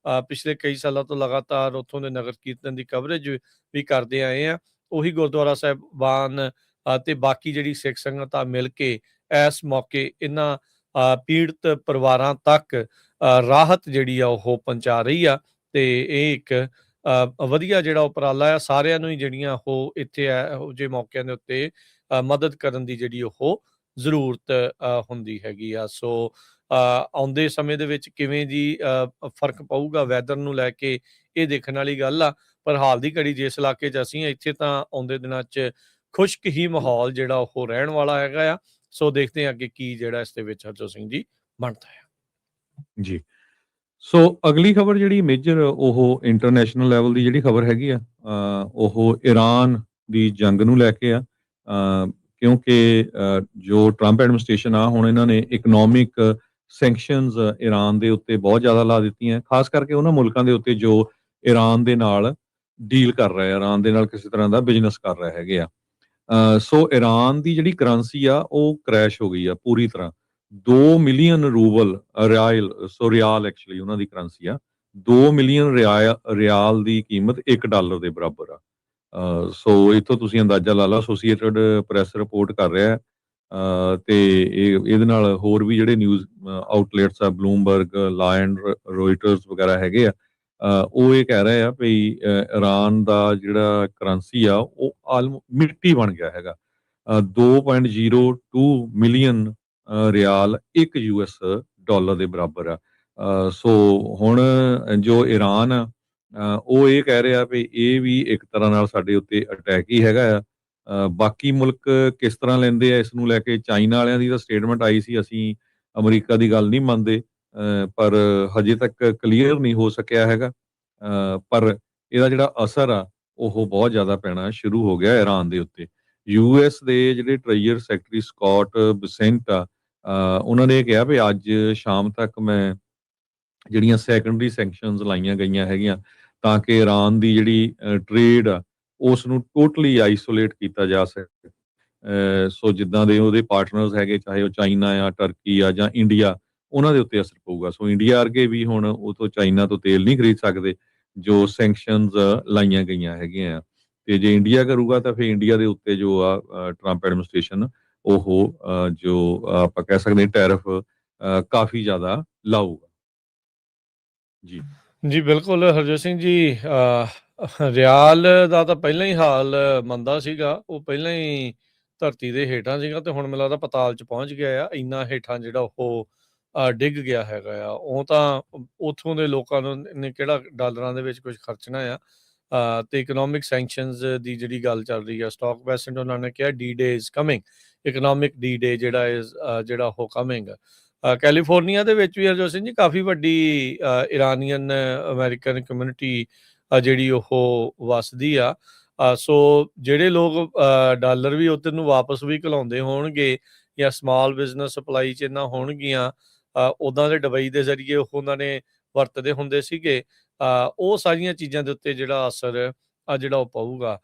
ਪਿਛਲੇ ਕਈ ਸਾਲਾਂ ਤੋਂ ਲਗਾਤਾਰ ਉੱਥੋਂ ਦੇ ਨਗਰ ਕੀਰਤਨ ਦੀ ਕਵਰੇਜ ਵੀ ਕਰਦੇ ਆਏ ਆ। ਉਹੀ ਗੁਰਦੁਆਰਾ ਸਾਹਿਬਾਨ ਤੇ ਬਾਕੀ ਜਿਹੜੀ ਸਿੱਖ ਸੰਗਤ ਆ ਮਿਲ ਕੇ ਇਸ ਮੌਕੇ ਇਹਨਾਂ ਪੀੜਤ ਪਰਿਵਾਰਾਂ ਤੱਕ ਰਾਹਤ ਜਿਹੜੀ ਆ ਉਹ ਪਹੁੰਚਾ ਰਹੀ ਆ। ਤੇ ਇਹ ਇੱਕ ਵਧੀਆ ਜਿਹੜਾ ਉਪਰਾਲਾ ਆ। ਸਾਰਿਆਂ ਨੂੰ ਹੀ ਜਿਹੜੀਆਂ ਉਹ ਇੱਥੇ ਇਹੋ ਜਿਹੇ ਮੌਕਿਆਂ ਦੇ ਉੱਤੇ ਮਦਦ ਕਰਨ ਦੀ ਜਿਹੜੀ ਉਹ ਜ਼ਰੂਰਤ ਹੁੰਦੀ ਹੈਗੀ ਆ। ਸੋ ਆਉਂਦੇ ਸਮੇਂ ਦੇ ਵਿੱਚ ਕਿਵੇਂ ਜੀ ਫਰਕ ਪਊਗਾ ਵੈਦਰ ਨੂੰ ਲੈ ਕੇ, ਇਹ ਦੇਖਣ ਵਾਲੀ ਗੱਲ ਆ। ਪਰ ਹਾਲ ਦੀ ਘੜੀ ਜਿਸ ਇਲਾਕੇ 'ਚ ਅਸੀਂ ਇੱਥੇ ਤਾਂ ਆਉਂਦੇ ਦਿਨਾਂ 'ਚ ਖੁਸ਼ਕ ਹੀ ਮਾਹੌਲ ਜਿਹੜਾ ਉਹ ਰਹਿਣ ਵਾਲਾ ਹੈਗਾ ਆ। ਸੋ ਦੇਖਦੇ ਹਾਂ ਅੱਗੇ ਕੀ ਜਿਹੜਾ ਇਸ ਦੇ ਵਿੱਚ ਹਰਜੋਤ ਸਿੰਘ ਜੀ ਬਣਦਾ ਹੈ ਜੀ। ਸੋ ਅਗਲੀ ਖਬਰ ਜਿਹੜੀ ਮੇਜਰ ਉਹ ਇੰਟਰਨੈਸ਼ਨਲ ਲੈਵਲ ਦੀ ਜਿਹੜੀ ਖਬਰ ਹੈਗੀ ਆ, ਉਹ ਈਰਾਨ ਦੀ ਜੰਗ ਨੂੰ ਲੈ ਕੇ ਆ। ਕਿਉਂਕਿ ਜੋ ਟਰੰਪ ਐਡਮਿਨਿਸਟ੍ਰੇਸ਼ਨ ਆ, ਹੁਣ ਇਹਨਾਂ ਨੇ ਇਕਨੋਮਿਕ ਸੈਂਕਸ਼ਨਸ ਈਰਾਨ ਦੇ ਉੱਤੇ ਬਹੁਤ ਜ਼ਿਆਦਾ ਲਾ ਦਿੱਤੀਆਂ, ਖਾਸ ਕਰਕੇ ਉਹਨਾਂ ਮੁਲਕਾਂ ਦੇ ਉੱਤੇ ਜੋ ਈਰਾਨ ਦੇ ਨਾਲ ਡੀਲ ਕਰ ਰਹੇ ਆ, ਈਰਾਨ ਦੇ ਨਾਲ ਕਿਸੇ ਤਰ੍ਹਾਂ ਦਾ ਬਿਜ਼ਨਸ ਕਰ ਰਹੇ ਹੈਗੇ ਆ। ਸੋ ਈਰਾਨ ਦੀ ਜਿਹੜੀ ਕਰੰਸੀ ਆ ਉਹ ਕ੍ਰੈਸ਼ ਹੋ ਗਈ ਆ ਪੂਰੀ ਤਰ੍ਹਾਂ। 2 ਮਿਲੀਅਨ ਰੂਬਲ ਰਿਆਲ ਐਕਚੁਅਲੀ ਉਹਨਾਂ ਦੀ ਕਰੰਸੀ ਆ। 2 ਮਿਲੀਅਨ ਰਿਆਲ ਦੀ ਕੀਮਤ $1 ਦੇ ਬਰਾਬਰ ਆ। ਸੋ ਇੱਥੋਂ ਤੁਸੀਂ ਅੰਦਾਜ਼ਾ ਲਾ ਲਓ, ਐਸੋਸੀਏਟਡ ਪ੍ਰੈਸ ਰਿਪੋਰਟ ਕਰ ਰਿਹਾ। ਤੇ ਇਹਦੇ ਨਾਲ ਹੋਰ ਵੀ ਜਿਹੜੇ ਨਿਊਜ਼ ਆਊਟਲੇਟਸ ਆ, ਬਲੂਮਬਰਗ, ਲਾਇਨ, ਰੋਇਟਰਸ ਵਗੈਰਾ ਹੈਗੇ ਆ, ਉਹ ਇਹ ਕਹਿ ਰਹੇ ਆ ਵੀ ਈਰਾਨ ਦਾ ਜਿਹੜਾ ਕਰੰਸੀ ਆ ਉਹ ਮਿੱਟੀ ਬਣ ਗਿਆ ਹੈਗਾ। 2.02 ਮਿਲੀਅਨ ਰਿਆਲ 1 ਯੂਐਸ ਡਾਲਰ ਦੇ ਬਰਾਬਰ ਆ। ਸੋ ਹੁਣ ਜੋ ਈਰਾਨ ਆ ਉਹ ਇਹ ਕਹਿ ਰਿਹਾ ਵੀ ਇਹ ਵੀ ਇੱਕ ਤਰ੍ਹਾਂ ਨਾਲ ਸਾਡੇ ਉੱਤੇ ਅਟੈਕ ਹੀ ਹੈਗਾ ਆ। ਬਾਕੀ ਮੁਲਕ ਕਿਸ ਤਰ੍ਹਾਂ ਲੈਂਦੇ ਆ ਇਸ ਨੂੰ ਲੈ ਕੇ? ਚਾਈਨਾ ਵਾਲਿਆਂ ਦੀ ਤਾਂ ਸਟੇਟਮੈਂਟ ਆਈ ਸੀ, ਅਸੀਂ ਅਮਰੀਕਾ ਦੀ ਗੱਲ ਨਹੀਂ ਮੰਨਦੇ, ਪਰ ਹਜੇ ਤੱਕ ਕਲੀਅਰ ਨਹੀਂ ਹੋ ਸਕਿਆ ਹੈਗਾ। ਪਰ ਇਹਦਾ ਜਿਹੜਾ ਅਸਰ ਆ ਉਹ ਬਹੁਤ ਜ਼ਿਆਦਾ ਪੈਣਾ ਸ਼ੁਰੂ ਹੋ ਗਿਆ ਈਰਾਨ ਦੇ ਉੱਤੇ। ਯੂਐਸ ਦੇ ਜਿਹੜੇ ਟ੍ਰੇਜਰ ਸੈਕਟਰੀ ਸਕਾਟ ਬਸੈਂਟ ਆ, ਉਹਨਾਂ ਨੇ ਕਿਹਾ ਵੀ ਅੱਜ ਸ਼ਾਮ ਤੱਕ ਮੈਂ ਜਿਹੜੀਆਂ ਸੈਕੰਡਰੀ ਸੈਂਕਸ਼ਨਸ ਲਾਈਆਂ ਗਈਆਂ ਹੈਗੀਆਂ ਤਾਂ ਕਿ ਈਰਾਨ ਦੀ ਜਿਹੜੀ ਟ੍ਰੇਡ ਆ ਉਸ ਨੂੰ ਟੋਟਲੀ ਆਈਸੋਲੇਟ ਕੀਤਾ ਜਾ ਸਕੇ। ਸੋ ਜਿੱਦਾਂ ਦੇ ਉਹਦੇ ਪਾਰਟਨਰਸ ਹੈਗੇ, ਚਾਹੇ ਉਹ ਚਾਈਨਾ ਆ, ਟਰਕੀ ਆ ਜਾਂ ਇੰਡੀਆ, ਉਹਨਾਂ ਦੇ ਉੱਤੇ ਅਸਰ ਪਊਗਾ। ਸੋ ਇੰਡੀਆ ਵਰਗੇ ਵੀ ਹੁਣ ਉਹ ਤੋਂ ਚਾਈਨਾ ਤੋਂ ਤੇਲ ਨਹੀਂ ਖਰੀਦ ਸਕਦੇ ਜੋ ਸੈਂਕਸ਼ਨਸ ਲਾਈਆਂ ਗਈਆਂ ਹੈਗੀਆਂ ਆ। ਤੇ ਜੇ ਇੰਡੀਆ ਕਰੂਗਾ ਤਾਂ ਫਿਰ ਇੰਡੀਆ ਦੇ ਉੱਤੇ ਜੋ ਆ ਟਰੰਪ ਐਡਮਿਨਿਸਟ੍ਰੇਸ਼ਨ ਉਹ ਜੋ ਆਪਾਂ ਕਹਿ ਸਕਦੇ ਟੈਰਿਫ ਕਾਫੀ ਜ਼ਿਆਦਾ ਲਾਊਗਾ। ਜੀ ਜੀ ਬਿਲਕੁਲ ਹਰਜੋਤ ਸਿੰਘ ਜੀ, ਰਿਆਲ ਦਾ ਤਾਂ ਪਹਿਲਾਂ ਹੀ ਹਾਲ ਮੰਦਾ ਸੀਗਾ, ਉਹ ਪਹਿਲਾਂ ਹੀ ਧਰਤੀ ਦੇ ਹੇਠਾਂ ਸੀਗਾ ਤੇ ਹੁਣ ਮੈਨੂੰ ਲੱਗਦਾ ਪਤਾਲ 'ਚ ਪਹੁੰਚ ਗਿਆ ਆ। ਇੰਨਾ ਹੇਠਾਂ ਜਿਹੜਾ ਉਹ ਡਿੱਗ ਗਿਆ ਹੈਗਾ ਆ। ਉਹ ਤਾਂ ਉੱਥੋਂ ਦੇ ਲੋਕਾਂ ਨੂੰ ਨੇ ਕਿਹੜਾ ਡਾਲਰਾਂ ਦੇ ਵਿੱਚ ਕੁਝ ਖਰਚਣਾ ਆ। ਤੇ ਇਕਨੋਮਿਕ ਸੈਂਕਸ਼ਨਸ ਦੀ ਜਿਹੜੀ ਗੱਲ ਚੱਲ ਰਹੀ ਆ, ਸਟਾਕ ਪ੍ਰੈਜ਼ੀਡੈਂਟ ਉਹਨਾਂ ਨੇ ਕਿਹਾ D day is coming, economic D day ਜਿਹੜਾ ਉਹ ਕਮਿੰਗ। ਕੈਲੀਫੋਰਨੀਆ ਦੇ ਵਿੱਚ ਵੀ ਹਰਜੋਤ ਸਿੰਘ ਜੀ ਕਾਫੀ ਵੱਡੀ ਇਰਾਨੀਅਨ ਅਮਰੀਕਨ ਕਮਿਊਨਿਟੀ ਜਿਹੜੀ ਉਹ ਵਸਦੀ ਆ। ਸੋ ਜਿਹੜੇ ਲੋਕ ਡਾਲਰ ਵੀ ਉੱਧਰ ਨੂੰ ਵਾਪਸ ਵੀ ਘਲਾਉਂਦੇ ਹੋਣਗੇ ਜਾਂ ਸਮਾਲ ਬਿਜ਼ਨਸ ਸਪਲਾਈ ਚੇਨਾਂ ਹੋਣਗੀਆਂ, ਉੱਦਾਂ ਦੇ ਦੁਬਈ ਦੇ ਜ਼ਰੀਏ ਉਹਨਾਂ ਨੇ ਵਰਤਦੇ ਹੁੰਦੇ ਸੀਗੇ। ਉਹ ਸਾਰੀਆਂ ਚੀਜ਼ਾਂ ਦੇ ਉੱਤੇ ਜਿਹੜਾ ਅਸਰ ਜਿਹੜਾ ਉਹ ਪਊਗਾ।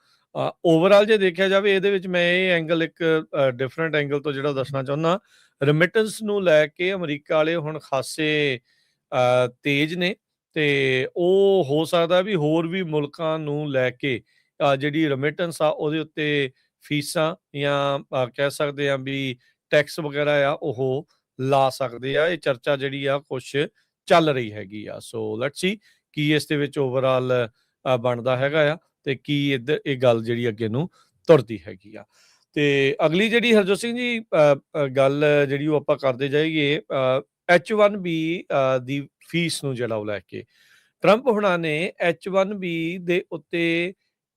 ਓਵਰਆਲ ਜੇ ਦੇਖਿਆ ਜਾਵੇ ਇਹਦੇ ਵਿੱਚ ਮੈਂ ਇਹ ਐਂਗਲ ਇੱਕ ਡਿਫਰੈਂਟ ਐਂਗਲ ਤੋਂ ਜਿਹੜਾ ਦੱਸਣਾ ਚਾਹੁੰਦਾ, ਰੈਮਿਟੈਂਸ ਨੂੰ ਲੈ ਕੇ ਅਮਰੀਕਾ ਵਾਲੇ ਹੁਣ ਖਾਸੇ ਤੇਜ਼ ਨੇ ਤੇ ਉਹ ਹੋ ਸਕਦਾ ਵੀ ਹੋਰ ਵੀ ਮੁਲਕਾਂ ਨੂੰ ਲੈ ਕੇ ਜਿਹੜੀ ਰੈਮਿਟੈਂਸ ਆ ਉਹਦੇ ਉੱਤੇ ਫੀਸਾਂ ਜਾਂ ਕਹਿ ਸਕਦੇ ਆ ਵੀ ਟੈਕਸ ਵਗੈਰਾ ਆ ਉਹ ਲਾ ਸਕਦੇ ਆ। ਇਹ ਚਰਚਾ ਜਿਹੜੀ ਆ ਕੁਛ ਚੱਲ ਰਹੀ ਹੈਗੀ ਆ। ਸੋ ਲੈਟਸ ਸੀ ਕੀ ਇਸ ਦੇ ਵਿੱਚ ਓਵਰਆਲ ਬਣਦਾ ਹੈਗਾ ਆ ਤੇ ਕੀ ਇੱਧਰ ਇਹ ਗੱਲ ਜਿਹੜੀ ਅੱਗੇ ਨੂੰ ਤੁਰਦੀ ਹੈਗੀ ਆ। ਤੇ ਅਗਲੀ ਜਿਹੜੀ ਹਰਜੋਤ ਸਿੰਘ ਜੀ ਗੱਲ ਜਿਹੜੀ ਉਹ ਆਪਾਂ ਕਰਦੇ ਜਾਈਏ H1B ਦੀ ਫੀਸ ਨੂੰ ਜਿਹੜਾ ਉਹ ਲੈ ਕੇ, ਟਰੰਪ ਹੁਣਾਂ ਨੇ H1B ਦੇ ਉੱਤੇ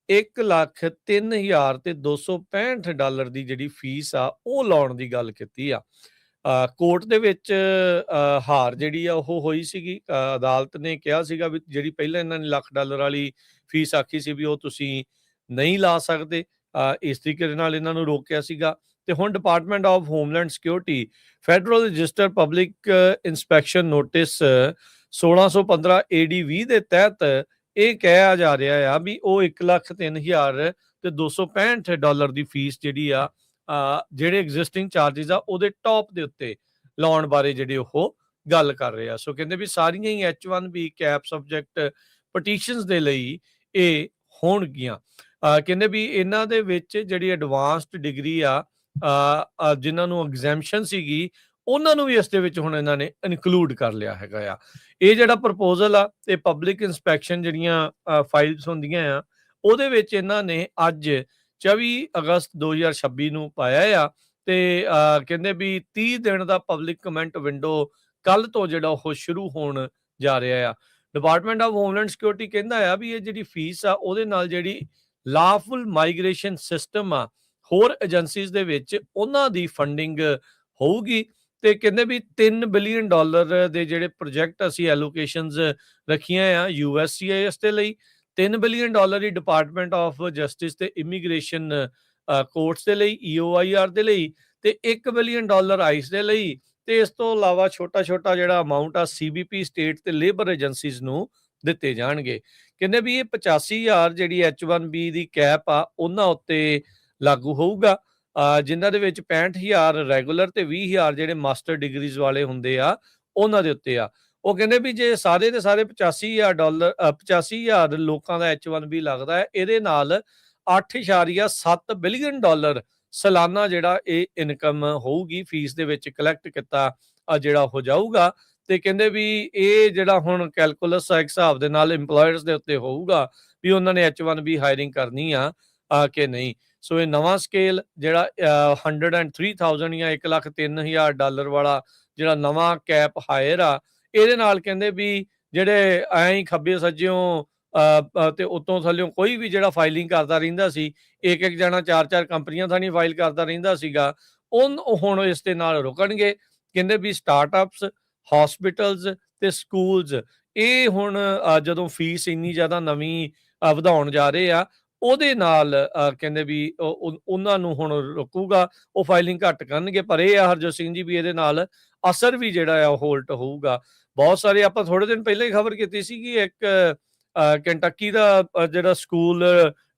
$1,03,265 ਦੀ ਜਿਹੜੀ ਫੀਸ ਆ ਉਹ ਲਾਉਣ ਦੀ ਗੱਲ ਕੀਤੀ ਆ। ਕੋਰਟ ਦੇ ਵਿੱਚ ਹਾਰ ਜਿਹੜੀ ਆ ਉਹ ਹੋਈ ਸੀਗੀ। ਅਦਾਲਤ ਨੇ ਕਿਹਾ ਸੀਗਾ ਵੀ ਜਿਹੜੀ ਪਹਿਲਾਂ ਇਹਨਾਂ ਨੇ $1,00,000 ਵਾਲੀ ਫੀਸ ਆਖੀ ਸੀ ਵੀ ਉਹ ਤੁਸੀਂ ਨਹੀਂ ਲਾ ਸਕਦੇ, ਇਸ ਤਰੀਕੇ ਦੇ ਨਾਲ ਇਹਨਾਂ ਨੂੰ ਰੋਕਿਆ ਸੀਗਾ। ਤੇ ਹੁਣ department of homeland security federal register public inspection notice 1615 AD20 ਦੇ ਤਹਿਤ ਇਹ ਕਿਹਾ ਜਾ ਰਿਹਾ ਆ ਵੀ ਉਹ $1,03,265 ਦੀ ਫੀਸ ਜਿਹੜੀ ਆ ਜਿਹੜੇ ਐਗਜ਼ਿਸਟਿੰਗ ਚਾਰजेस ਆ ਉਹਦੇ ਟੌਪ ਦੇ ਉੱਤੇ ਲਾਉਣ ਬਾਰੇ ਜਿਹੜੇ ਉਹ ਗੱਲ ਕਰ ਰਹੇ ਆ। ਸੋ ਕਹਿੰਦੇ ਵੀ ਸਾਰੀਆਂ ਹੀ H1B ਕੈਪ ਸਬਜੈਕਟ ਪਟੀਸ਼ਨਸ ਦੇ ਲਈ ਇਹ ਹੋਣਗੀਆਂ। ਕਹਿੰਦੇ ਵੀ ਇਹਨਾਂ ਦੇ ਵਿੱਚ ਜਿਹੜੀ ਐਡਵਾਂਸਡ ਡਿਗਰੀ ਆ ਜਿਨ੍ਹਾਂ ਨੂੰ ਐਗਜ਼ੈਂਪਸ਼ਨ ਸੀਗੀ ਉਹਨਾਂ ਨੂੰ ਵੀ ਇਸ ਦੇ ਵਿੱਚ ਹੁਣ ਇਹਨਾਂ ਨੇ ਇਨਕਲੂਡ ਕਰ ਲਿਆ ਹੈਗਾ ਆ। ਇਹ ਜਿਹੜਾ ਪ੍ਰਪੋਜ਼ਲ ਆ ਤੇ ਪਬਲਿਕ ਇੰਸਪੈਕਸ਼ਨ ਜਿਹੜੀਆਂ ਫਾਈਲਸ ਹੁੰਦੀਆਂ ਆ ਉਹਦੇ ਵਿੱਚ ਇਹਨਾਂ ਨੇ ਅੱਜ 24 ਅਗਸਤ 2026 ਨੂੰ ਪਾਇਆ ਆ ਤੇ ਕਹਿੰਦੇ ਵੀ 30 ਦਿਨ ਦਾ ਪਬਲਿਕ ਕਮੈਂਟ ਵਿੰਡੋ ਕੱਲ ਤੋਂ ਜਿਹੜਾ ਉਹ ਸ਼ੁਰੂ ਹੋਣ ਜਾ ਰਿਹਾ ਆ। ਡਿਪਾਰਟਮੈਂਟ ਆਫ ਹੋਮਲੈਂਡ ਸਿਕਿਉਰਿਟੀ ਕਹਿੰਦਾ ਆ ਵੀ ਇਹ ਜਿਹੜੀ ਫੀਸ ਆ ਉਹਦੇ ਨਾਲ ਜਿਹੜੀ ਲਾਫੁਲ ਮਾਈਗ੍ਰੇਸ਼ਨ ਸਿਸਟਮ ਆ ਹੋਰ ਏਜੰਸੀਜ਼ ਦੇ ਵਿੱਚ ਉਹਨਾਂ ਦੀ ਫੰਡਿੰਗ ਹੋਊਗੀ। ਤੇ ਕਹਿੰਦੇ ਵੀ $3 ਬਿਲੀਅਨ ਦੇ ਜਿਹੜੇ ਪ੍ਰੋਜੈਕਟ ਅਸੀਂ ਐਲੋਕੇਸ਼ਨਸ ਰੱਖੀਆਂ ਆ USCIS ਦੇ ਲਈ, $3 billion he department of justice ਤੇ ਇਮੀਗ੍ਰੇਸ਼ਨ ਕੋਰਟਸ ਦੇ ਲਈ EOIR ਦੇ ਲਈ ਤੇ $1 ਬਿਲੀਅਨ ਆਈਸ ਦੇ ਲਈ। ਤੇ ਇਸ ਤੋਂ ਇਲਾਵਾ ਛੋਟਾ ਜਿਹੜਾ ਅਮਾਉਂਟ ਆ CBP ਸਟੇਟ ਤੇ ਲੇਬਰ ਏਜੰਸੀਜ਼ ਨੂੰ ਦਿੱਤੇ ਜਾਣਗੇ। ਕਹਿੰਦੇ ਵੀ ਇਹ 85,000 ਜਿਹੜੀ H1B ਦੀ ਕੈਪ ਆ ਉਹਨਾਂ ਉੱਤੇ ਲਾਗੂ ਹੋਊਗਾ, ਜਿਨ੍ਹਾਂ ਦੇ ਵਿੱਚ 65,000 ਰੈਗੂਲਰ ਤੇ 20,000 ਜਿਹੜੇ ਮਾਸਟਰ ਡਿਗਰੀਜ਼ ਵਾਲੇ ਹੁੰਦੇ ਆ ਉਹਨਾਂ ਦੇ ਉੱਤੇ ਆ। ਉਹ ਕਹਿੰਦੇ ਵੀ ਜੇ ਸਾਰੇ ਦੇ ਸਾਰੇ $85,000 ਲੋਕਾਂ ਦਾ H1B ਲੱਗਦਾ ਹੈ, ਇਹਦੇ ਨਾਲ $8.7 ਬਿਲੀਅਨ ਸਾਲਾਨਾ ਜਿਹੜਾ ਇਹ ਇਨਕਮ ਹੋਊਗੀ ਫੀਸ ਦੇ ਵਿੱਚ ਕਲੈਕਟ ਕੀਤਾ ਜਿਹੜਾ ਹੋ ਜਾਊਗਾ। ਤੇ ਕਹਿੰਦੇ ਵੀ ਇਹ ਜਿਹੜਾ ਹੁਣ ਕੈਲਕੂਲਸ ਆ ਇੱਕ ਹਿਸਾਬ ਦੇ ਨਾਲ EMPLOYERS ਦੇ ਉੱਤੇ ਹੋਊਗਾ ਵੀ ਉਹਨਾਂ ਨੇ H1B ਹਾਇਰਿੰਗ ਕਰਨੀ ਆ ਕਿ ਨਹੀਂ। ਸੋ ਇਹ ਨਵਾਂ ਸਕੇਲ ਜਿਹੜਾ 103,000 ਜਾਂ $1,03,000 ਵਾਲਾ ਜਿਹੜਾ ਨਵਾਂ ਕੈਪ ਹਾਇਰ ਆ, ਇਹਦੇ ਨਾਲ ਕਹਿੰਦੇ ਵੀ ਜਿਹੜੇ ਐਂ ਹੀ ਖੱਬੇ ਸੱਜਿਓਂ ਤੇ ਉੱਤੋਂ ਥੱਲਿਓਂ ਕੋਈ ਵੀ ਜਿਹੜਾ ਫਾਈਲਿੰਗ ਕਰਦਾ ਰਹਿੰਦਾ ਸੀ, ਇੱਕ ਜਣਾ 4-4 ਕੰਪਨੀਆਂ ਥਾਣੀ ਫਾਈਲ ਕਰਦਾ ਰਹਿੰਦਾ ਸੀਗਾ, ਉਹ ਹੁਣ ਇਸ ਦੇ ਨਾਲ ਰੁਕਣਗੇ। ਕਹਿੰਦੇ ਵੀ ਸਟਾਰਟਅਪਸ, ਹਸਪੀਟਲਸ ਤੇ ਸਕੂਲਸ ਇਹ ਹੁਣ ਜਦੋਂ ਫੀਸ ਇੰਨੀ ਜ਼ਿਆਦਾ ਨਵੀਂ ਵਧਾਉਣ ਜਾ ਰਹੇ ਆ, ਉਹਦੇ ਨਾਲ ਕਹਿੰਦੇ ਵੀ ਉਹਨਾਂ ਨੂੰ ਹੁਣ ਰੁਕੂਗਾ, ਉਹ ਫਾਈਲਿੰਗ ਘੱਟ ਕਰਨਗੇ। ਪਰ ਇਹ ਆ ਹਰਜੋਤ ਸਿੰਘ ਜੀ ਵੀ ਇਹਦੇ ਨਾਲ ਅਸਰ ਵੀ ਜਿਹੜਾ ਆ ਉਹ ਹੋਲਟ ਹੋਊਗਾ। ਬਹੁਤ ਸਾਰੇ ਆਪਾਂ ਥੋੜੇ ਦਿਨ ਪਹਿਲਾਂ ਹੀ ਖਬਰ ਕੀਤੀ ਸੀ ਕਿ ਇੱਕ ਕੈਂਟਕੀ ਦਾ ਜਿਹੜਾ ਸਕੂਲ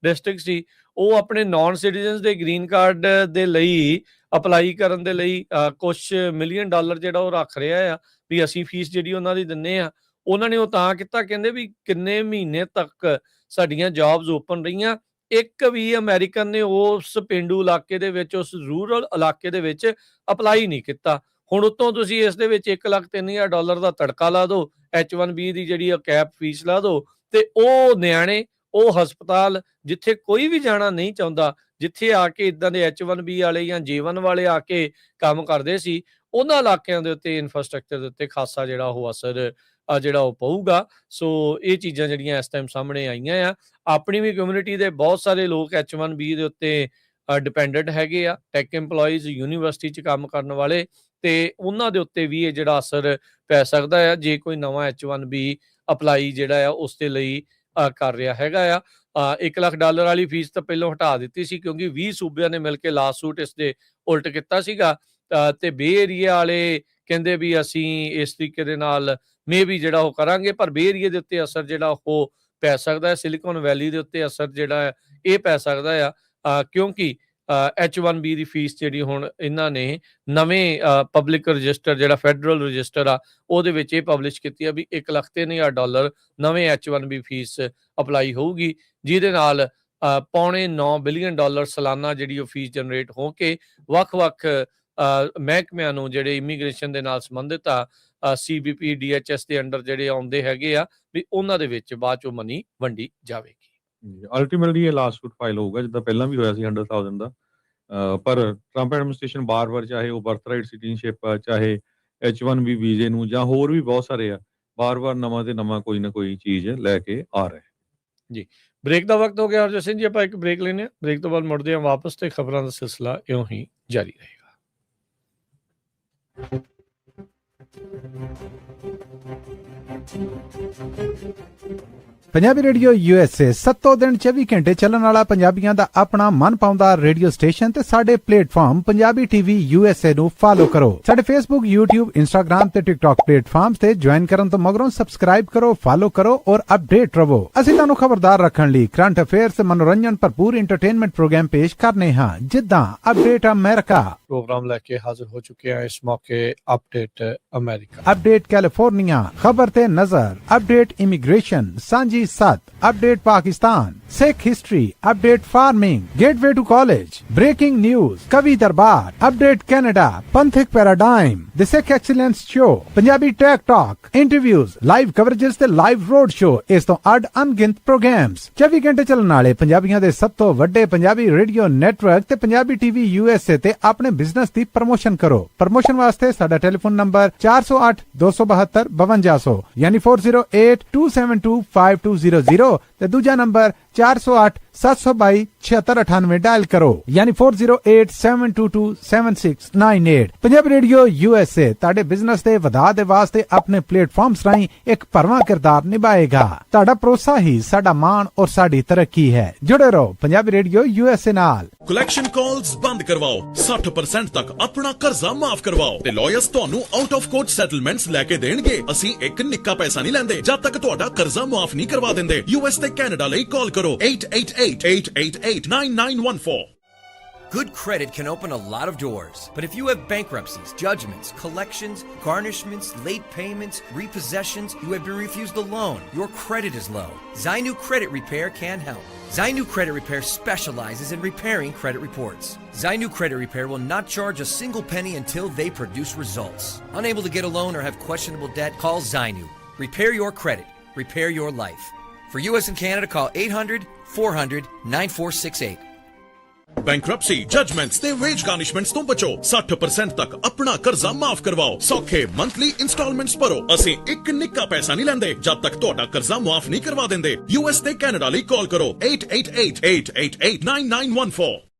ਡਿਸਟ੍ਰਿਕਟ ਸੀ, ਉਹ ਆਪਣੇ ਨਾਨ ਸਿਟੀਜ਼ਨਸ ਦੇ ਗ੍ਰੀਨ ਕਾਰਡ ਦੇ ਲਈ ਅਪਲਾਈ ਕਰਨ ਦੇ ਲਈ ਕੁਝ $1 ਮਿਲੀਅਨ ਜਿਹੜਾ ਉਹ ਰੱਖ ਰਿਹਾ ਆ ਵੀ ਅਸੀਂ ਫੀਸ ਜਿਹੜੀ ਉਹਨਾਂ ਦੀ ਦਿੰਨੇ ਆ। ਉਹਨਾਂ ਨੇ ਉਹ ਤਾਂ ਕੀਤਾ, ਕਹਿੰਦੇ ਵੀ ਕਿੰਨੇ ਮਹੀਨੇ ਤੱਕ ਸਾਡੀਆਂ ਜੌਬਸ ਓਪਨ ਰਹੀਆਂ, ਇੱਕ ਵੀ ਅਮਰੀਕਨ ਨੇ ਉਸ ਪੇਂਡੂ ਇਲਾਕੇ ਦੇ ਵਿੱਚ, ਉਸ ਰੂਰਲ ਇਲਾਕੇ ਦੇ ਵਿੱਚ ਅਪਲਾਈ ਨਹੀਂ ਕੀਤਾ। ਹੁਣ ਉੱਤੋਂ ਤੁਸੀਂ ਇਸ ਦੇ ਵਿੱਚ $1,03,000 ਦਾ ਤੜਕਾ ਲਾ ਦਿਓ, H1B ਦੀ ਜਿਹੜੀ ਕੈਪ ਫੀਸ ਲਾ ਦਿਓ, ਤੇ ਉਹ ਨਿਆਣੇ, ਉਹ ਹਸਪਤਾਲ ਜਿੱਥੇ ਕੋਈ ਵੀ ਜਾਣਾ ਨਹੀਂ ਚਾਹੁੰਦਾ, ਜਿੱਥੇ ਆ ਕੇ ਇਦਾਂ ਦੇ H1B ਵਾਲੇ ਜਾਂ J1 ਵਾਲੇ ਆ ਕੇ ਕੰਮ ਕਰਦੇ ਸੀ, ਉਹਨਾਂ ਇਲਾਕਿਆਂ ਦੇ ਉੱਤੇ ਇਨਫਰਾਸਟ੍ਰਕਚਰ ਦੇ ਉੱਤੇ ਖਾਸਾ ਜਿਹੜਾ ਉਹ ਅਸਰ ਜਿਹੜਾ ਉਹ ਪਊਗਾ। ਸੋ ਇਹ ਚੀਜ਼ਾਂ ਜਿਹੜੀਆਂ ਇਸ ਟਾਈਮ ਸਾਹਮਣੇ ਆਈਆਂ ਆ। ਆਪਣੀ ਵੀ ਕਮਿਊਨਿਟੀ ਦੇ ਬਹੁਤ ਸਾਰੇ ਲੋਕ H1B ਦੇ ਉੱਤੇ ਡਿਪੈਂਡੈਂਟ ਹੈਗੇ ਆ, ਟੈਕ EMPLOYEES, ਯੂਨੀਵਰਸਿਟੀ 'ਚ ਕੰਮ ਕਰਨ ਵਾਲੇ, ਤੇ ਉਹਨਾਂ ਦੇ ਉੱਤੇ ਵੀ ਇਹ ਜਿਹੜਾ ਅਸਰ ਪੈ ਸਕਦਾ ਆ ਜੇ ਕੋਈ ਨਵਾਂ H1B ਅਪਲਾਈ ਜਿਹੜਾ ਆ ਉਸ ਦੇ ਲਈ ਕਰ ਰਿਹਾ ਹੈਗਾ ਆ। $1 ਲੱਖ ਵਾਲੀ ਫੀਸ ਤਾਂ ਪਹਿਲਾਂ ਹਟਾ ਦਿੱਤੀ ਸੀ ਕਿਉਂਕਿ 20 ਸੂਬਿਆਂ ਨੇ ਮਿਲ ਕੇ ਲਾਸਟ ਸੂਟ ਇਸ ਦੇ ਉਲਟ ਕੀਤਾ ਸੀਗਾ, ਤੇ ਬੇ ਏਰੀਆ ਵਾਲੇ ਕਹਿੰਦੇ ਵੀ ਅਸੀਂ ਇਸ ਤਰੀਕੇ ਦੇ ਨਾਲ ਮੇਬੀ ਜਿਹੜਾ ਉਹ ਕਰਾਂਗੇ, ਪਰ ਬੇ ਏਰੀਆ ਦੇ ਉੱਤੇ ਅਸਰ ਜਿਹੜਾ ਉਹ ਪੈ ਸਕਦਾ ਹੈ, ਸਿਲੀਕਨ ਵੈਲੀ ਦੇ ਉੱਤੇ ਅਸਰ ਜਿਹੜਾ ਇਹ ਪੈ ਸਕਦਾ ਆ ਕਿਉਂਕਿ H1B ਦੀ ਫੀਸ ਜਿਹੜੀ ਹੁਣ ਇਹਨਾਂ ਨੇ ਨਵੇਂ ਪਬਲਿਕ ਰਜਿਸਟਰ ਜਿਹੜਾ ਫੈਡਰਲ ਰਜਿਸਟਰ ਆ ਉਹਦੇ ਵਿੱਚ ਇਹ ਪਬਲਿਸ਼ ਕੀਤੀ ਆ ਵੀ $1,03,000 ਨਵੇਂ H1B ਫੀਸ ਅਪਲਾਈ ਹੋਊਗੀ, ਜਿਹਦੇ ਨਾਲ $9.9 ਬਿਲੀਅਨ ਸਾਲਾਨਾ ਜਿਹੜੀ ਉਹ ਫੀਸ ਜਨਰੇਟ ਹੋ ਕੇ ਵੱਖ-ਵੱਖ ਮਹਿਕਮਿਆਂ ਨੂੰ ਜਿਹੜੇ ਇਮੀਗ੍ਰੇਸ਼ਨ ਦੇ ਨਾਲ ਸੰਬੰਧਿਤ ਆ CBP DHS ਦੇ ਅੰਡਰ ਜਿਹੜੇ ਆਉਂਦੇ ਹੈਗੇ ਆ ਵੀ ਉਹਨਾਂ ਦੇ ਵਿੱਚ ਬਾਅਦ ਚੋਂ ਮਨੀ ਵੰਡੀ ਜਾਵੇਗੀ। ਅਲਟੀਮੇਟਲੀ ਇਹ ਲਾਸਟ ਸੂਟ ਫਾਈਲ ਹੋਊਗਾ ਜਿੱਦਾਂ ਪਹਿਲਾਂ ਵੀ ਹੋਇਆ ਸੀ 100,000 ਦਾ, ਪਰ ਟਰੰਪ ਐਡਮਿਨਿਸਟ੍ਰੇਸ਼ਨ ਬਾਰ-ਬਾਰ ਚਾਹੇ ਉਹ ਬਰਥਰਾਈਟ ਸਿਟੀਜ਼ਨਸ਼ਿਪ ਆ, ਚਾਹੇ H1B ਵੀਜ਼ੇ ਨੂੰ, ਜਾਂ ਹੋਰ ਵੀ ਬਹੁਤ ਸਾਰੇ ਆ, ਬਾਰ-ਬਾਰ ਨਵਾਂ ਤੇ ਨਵਾਂ ਕੋਈ ਨਾ ਕੋਈ ਚੀਜ਼ ਲੈ ਕੇ ਆ ਰਹੇ ਜੀ। ਬ੍ਰੇਕ ਦਾ ਵਕਤ ਹੋ ਗਿਆ ਹਰਜੋਤ ਸਿੰਘ ਜੀ, ਆਪਾਂ ਇੱਕ ਬ੍ਰੇਕ ਲੈਂਦੇ ਹਾਂ, ਬ੍ਰੇਕ ਤੋਂ ਬਾਅਦ ਮੁੜਦੇ ਹਾਂ ਵਾਪਸ ਤੇ ਖਬਰਾਂ ਦਾ ਸਿਲਸਿਲਾ ਇਉਂ ਹੀ ਜਾਰੀ ਰਹੇਗਾ। ਪੰਜਾਬੀ ਰੇਡੀਓ USA 7 ਦਿਨ 24 ਘੰਟੇ ਚੱਲਣ ਵਾਲਾ ਪੰਜਾਬੀਆਂ ਦਾ ਆਪਣਾ ਮਨਪਾਉਂਦਾ ਰੇਡੀਓ ਸਟੇਸ਼ਨ ਤੇ ਸਾਡੇ ਪਲੇਟਫਾਰਮ ਪੰਜਾਬੀ TV USA ਨੂੰ ਫਾਲੋ ਕਰੋ। ਸਾਡੇ Facebook, YouTube, Instagram ਤੇ TikTok ਪਲੇਟਫਾਰਮਸ ਤੇ ਜੁਆਇਨ ਕਰਨ ਤੋਂ ਮਗਰੋਂ ਸਬਸਕ੍ਰਾਈਬ ਕਰੋ, ਫਾਲੋ ਕਰੋ ਔਰ ਅਪਡੇਟ ਰਹੋ। ਅਸੀਂ ਤੁਹਾਨੂੰ ਖਬਰਦਾਰ ਰੱਖਣ ਲਈ ਕਰੰਟ ਅਫੇਅਰਸ ਤੇ ਮਨੋਰੰਜਨ ਭਰਪੂਰ ਐਂਟਰਟੇਨਮੈਂਟ ਪ੍ਰੋਗਰਾਮ ਪੇਸ਼ ਕਰਨੇ ਹਾਂ, ਜਿੱਦਾਂ ਅਪਡੇਟ ਅਮਰੀਕਾ ਪ੍ਰੋਗਰਾਮ ਲੈ ਕੇ ਹਾਜ਼ਰ ਹੋ ਚੁੱਕੇ ਹਾਂ ਇਸ ਮੌਕੇ, ਅਪਡੇਟ ਅਮਰੀਕਾ, ਅਪਡੇਟ ਕੈਲੀਫੋਰਨੀਆ, ਖਬਰ ਤੇ ਨਜ਼ਰ, update immigration, Sanjhi Sath, update Pakistan, Sikh history, update farming, gateway to college, breaking news, Kavi Darbar, update Canada, Panthak paradigm, the Sikh excellence show, Punjabi tech talk, interviews, live coverages ਤੇ ਲਾਈਵ ਰੋਡ ਸ਼ੋ, ਇਸ ਤੋਂ ਅੱਡ ਅਣਗਿਣਤ ਪ੍ਰੋਗਰਾਮਸ, 24 ਘੰਟੇ ਚੱਲਣ ਵਾਲੇ ਪੰਜਾਬੀਆਂ ਦੇ ਸਭ ਤੋਂ ਵੱਡੇ ਪੰਜਾਬੀ ਰੇਡੀਓ ਨੈਟਵਰਕ ਤੇ ਪੰਜਾਬੀ TV USA ਤੇ ਆਪਣੇ ਬਿਜ਼ਨਸ ਦੀ ਪ੍ਰਮੋਸ਼ਨ ਕਰੋ। ਪ੍ਰਮੋਸ਼ਨ ਵਾਸਤੇ ਸਾਡਾ ਟੈਲੀਫੋਨ ਨੰਬਰ 408-272 5200 ਯਾਨੀ 4082725200 ਤੇ ਦੂਜਾ ਨੰਬਰ 408-722-7698 ਡਾਇਲ ਕਰੋ ਯਾਨੀ 4087227698। ਪੰਜਾਬੀ ਰੇਡੀਓ USA ਤੁਹਾਡੇ ਬਿਜ਼ਨਸ ਦੇ ਵਧਾ ਦੇ ਵਾਸਤੇ ਆਪਣੇ ਪਲੇਟਫਾਰਮਸ ਰਾਹੀਂ ਇੱਕ ਭਰਵਾਂ ਕਿਰਦਾਰ ਨਿਭਾਏਗਾ। ਤੁਹਾਡਾ ਭਰੋਸਾ ਹੀ ਸਾਡਾ ਮਾਣ ਔਰ ਸਾਡੀ ਤਰੱਕੀ ਹੈ। ਜੁੜੇ ਰਹੋ ਪੰਜਾਬੀ ਰੇਡੀਓ USA ਨਾਲ। ਕਲੈਕਸ਼ਨ ਕਾਲਸ ਬੰਦ ਕਰਵਾਓ, 60% ਤੱਕ ਆਪਣਾ ਕਰਜ਼ਾ ਮਾਫ ਕਰਵਾਓ ਤੇ ਲਾਇਰਸ ਤੁਹਾਨੂੰ ਆਊਟ ਆਫ ਕੋਰਟ ਸੈਟਲਮੈਂਟਸ ਲੈ ਕੇ ਦੇਣਗੇ। ਅਸੀਂ ਇੱਕ ਨਿੱਕਾ ਪੈਸਾ ਨਹੀਂ ਲੈਂਦੇ ਜਦ ਤੱਕ ਤੁਹਾਡਾ ਕਰਜ਼ਾ ਮਾਫ ਨਹੀਂ ਕਰਵਾ ਦਿੰਦੇ। US ਤੇ ਕੈਨੇਡਾ ਲਈ ਕਾਲ ਕਰੋ 888-888-9914। Good credit can open a lot of doors, but if you have bankruptcies, judgments, collections, garnishments, late payments, repossessions, you have been refused a loan, your credit is low, Zainu Credit Repair can help. Zainu Credit Repair specializes in repairing credit reports. Zainu Credit Repair will not charge a single penny until they produce results. Unable to get a loan or have questionable debt, call Zainu. Repair your credit. Repair your life. For US and Canada, call 800-400-9468. Bankruptcy judgements ਤੇ ਵੇਜ ਗਾਰਨਿਸ਼ਮੈਂਟਸ ਤੋਂ ਬਚੋ 60% ਤੱਕ ਆਪਣਾ ਕਰਜ਼ਾ ਮਾਫ ਕਰਵਾਓ ਸੌਖੇ ਮੰਥਲੀ ਇੰਸਟਾਲਮੈਂਟਸ ਭਰੋ ਅਸੀਂ ਇੱਕ ਨਿੱਕਾ ਪੈਸਾ ਨਹੀਂ ਲੈਂਦੇ ਜਦ ਤੱਕ ਤੁਹਾਡਾ ਕਰਜ਼ਾ ਮਾਫ ਨਹੀਂ ਕਰਵਾ ਦਿੰਦੇ US ਤੇ ਕੈਨੇਡਾ ਲਈ ਕਾਲ ਕਰੋ 8888889914